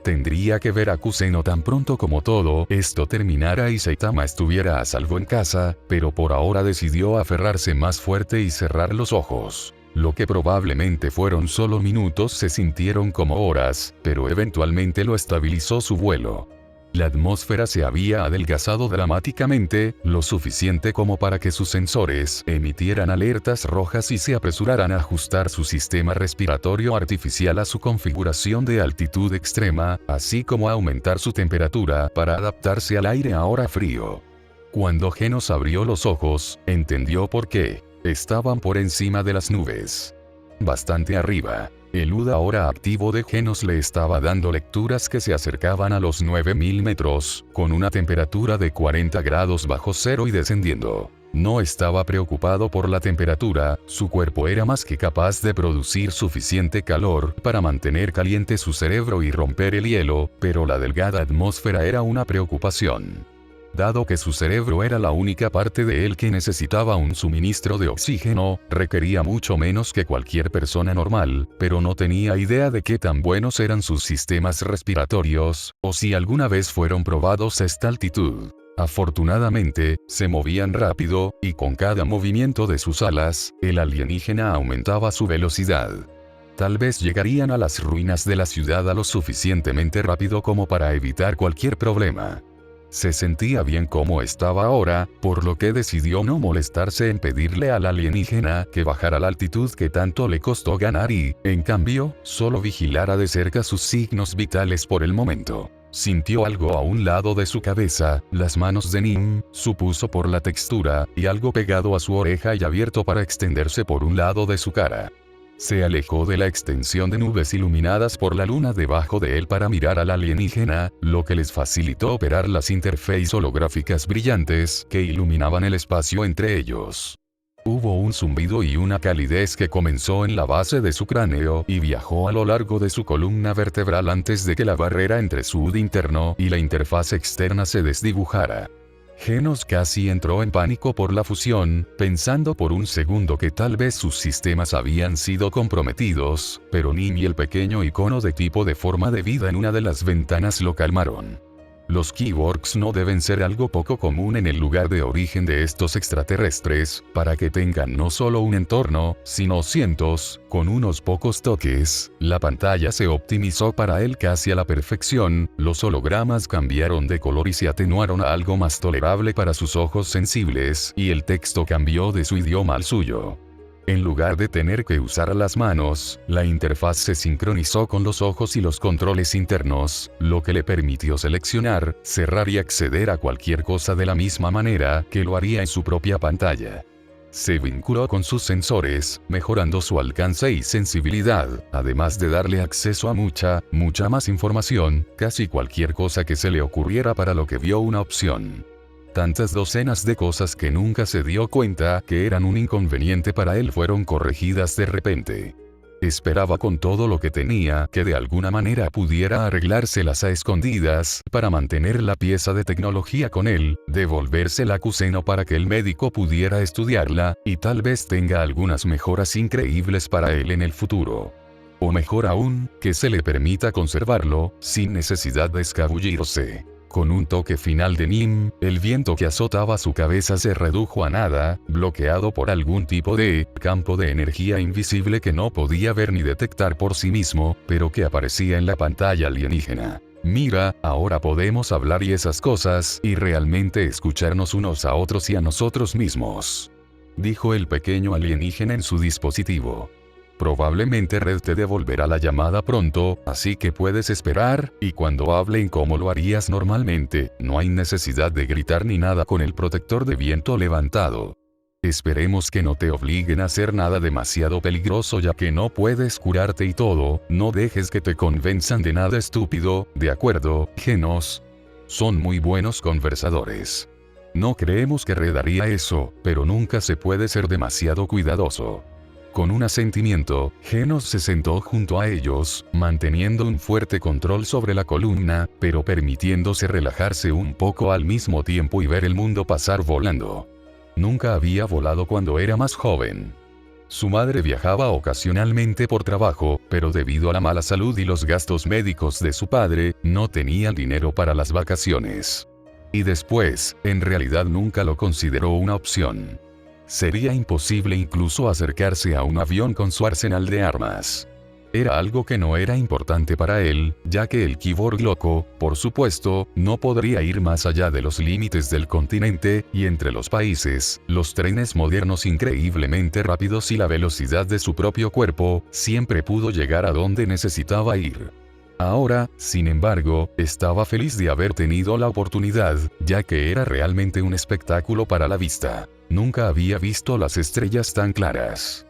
Tendría que ver a Kuseno tan pronto como todo esto terminara y Saitama estuviera a salvo en casa, pero por ahora decidió aferrarse más fuerte y cerrar los ojos. Lo que probablemente fueron solo minutos se sintieron como horas, pero eventualmente lo estabilizó su vuelo. La atmósfera se había adelgazado dramáticamente, lo suficiente como para que sus sensores emitieran alertas rojas y se apresuraran a ajustar su sistema respiratorio artificial a su configuración de altitud extrema, así como a aumentar su temperatura para adaptarse al aire ahora frío. Cuando Genos abrió los ojos, entendió por qué. Estaban por encima de las nubes. Bastante arriba. El UDA ahora activo de Genos le estaba dando lecturas que se acercaban a los 9000 metros, con una temperatura de 40 grados bajo cero y descendiendo. No estaba preocupado por la temperatura, su cuerpo era más que capaz de producir suficiente calor para mantener caliente su cerebro y romper el hielo, pero la delgada atmósfera era una preocupación. Dado que su cerebro era la única parte de él que necesitaba un suministro de oxígeno, requería mucho menos que cualquier persona normal, pero no tenía idea de qué tan buenos eran sus sistemas respiratorios, o si alguna vez fueron probados a esta altitud. Afortunadamente, se movían rápido, y con cada movimiento de sus alas, el alienígena aumentaba su velocidad. Tal vez llegarían a las ruinas de la ciudad a lo suficientemente rápido como para evitar cualquier problema. Se sentía bien como estaba ahora, por lo que decidió no molestarse en pedirle al alienígena que bajara la altitud que tanto le costó ganar y, en cambio, solo vigilara de cerca sus signos vitales por el momento. Sintió algo a un lado de su cabeza, las manos de Nim, supuso por la textura, y algo pegado a su oreja y abierto para extenderse por un lado de su cara. Se alejó de la extensión de nubes iluminadas por la luna debajo de él para mirar al alienígena, lo que les facilitó operar las interfaces holográficas brillantes que iluminaban el espacio entre ellos. Hubo un zumbido y una calidez que comenzó en la base de su cráneo y viajó a lo largo de su columna vertebral antes de que la barrera entre su UD interno y la interfaz externa se desdibujara. Genos casi entró en pánico por la fusión, pensando por un segundo que tal vez sus sistemas habían sido comprometidos, pero Nim y el pequeño icono de tipo de forma de vida en una de las ventanas lo calmaron. Los keywords no deben ser algo poco común en el lugar de origen de estos extraterrestres, para que tengan no solo un entorno, sino cientos, con unos pocos toques. La pantalla se optimizó para él casi a la perfección, los hologramas cambiaron de color y se atenuaron a algo más tolerable para sus ojos sensibles, y el texto cambió de su idioma al suyo. En lugar de tener que usar las manos, la interfaz se sincronizó con los ojos y los controles internos, lo que le permitió seleccionar, cerrar y acceder a cualquier cosa de la misma manera que lo haría en su propia pantalla. Se vinculó con sus sensores, mejorando su alcance y sensibilidad, además de darle acceso a mucha más información, casi cualquier cosa que se le ocurriera para lo que vio una opción. Tantas docenas de cosas que nunca se dio cuenta que eran un inconveniente para él fueron corregidas de repente. Esperaba con todo lo que tenía que de alguna manera pudiera arreglárselas a escondidas para mantener la pieza de tecnología con él, devolvérsela a Kuseno para que el médico pudiera estudiarla, y tal vez tenga algunas mejoras increíbles para él en el futuro. O mejor aún, que se le permita conservarlo, sin necesidad de escabullirse. Con un toque final de Nim, el viento que azotaba su cabeza se redujo a nada, bloqueado por algún tipo de campo de energía invisible que no podía ver ni detectar por sí mismo, pero que aparecía en la pantalla alienígena. Mira, ahora podemos hablar y esas cosas, y realmente escucharnos unos a otros y a nosotros mismos, dijo el pequeño alienígena en su dispositivo. Probablemente Red te devolverá la llamada pronto, así que puedes esperar, y cuando hablen como lo harías normalmente, no hay necesidad de gritar ni nada con el protector de viento levantado. Esperemos que no te obliguen a hacer nada demasiado peligroso ya que no puedes curarte y todo, no dejes que te convenzan de nada estúpido, ¿de acuerdo, Genos? Son muy buenos conversadores. No creemos que Red haría eso, pero nunca se puede ser demasiado cuidadoso. Con un asentimiento, Genos se sentó junto a ellos, manteniendo un fuerte control sobre la columna, pero permitiéndose relajarse un poco al mismo tiempo y ver el mundo pasar volando. Nunca había volado cuando era más joven. Su madre viajaba ocasionalmente por trabajo, pero debido a la mala salud y los gastos médicos de su padre, no tenía dinero para las vacaciones. Y después, en realidad nunca lo consideró una opción. Sería imposible incluso acercarse a un avión con su arsenal de armas. Era algo que no era importante para él, ya que el Kyborg loco, por supuesto, no podría ir más allá de los límites del continente, y entre los países, los trenes modernos increíblemente rápidos y la velocidad de su propio cuerpo, siempre pudo llegar a donde necesitaba ir. Ahora, sin embargo, estaba feliz de haber tenido la oportunidad, ya que era realmente un espectáculo para la vista. Nunca había visto las estrellas tan claras.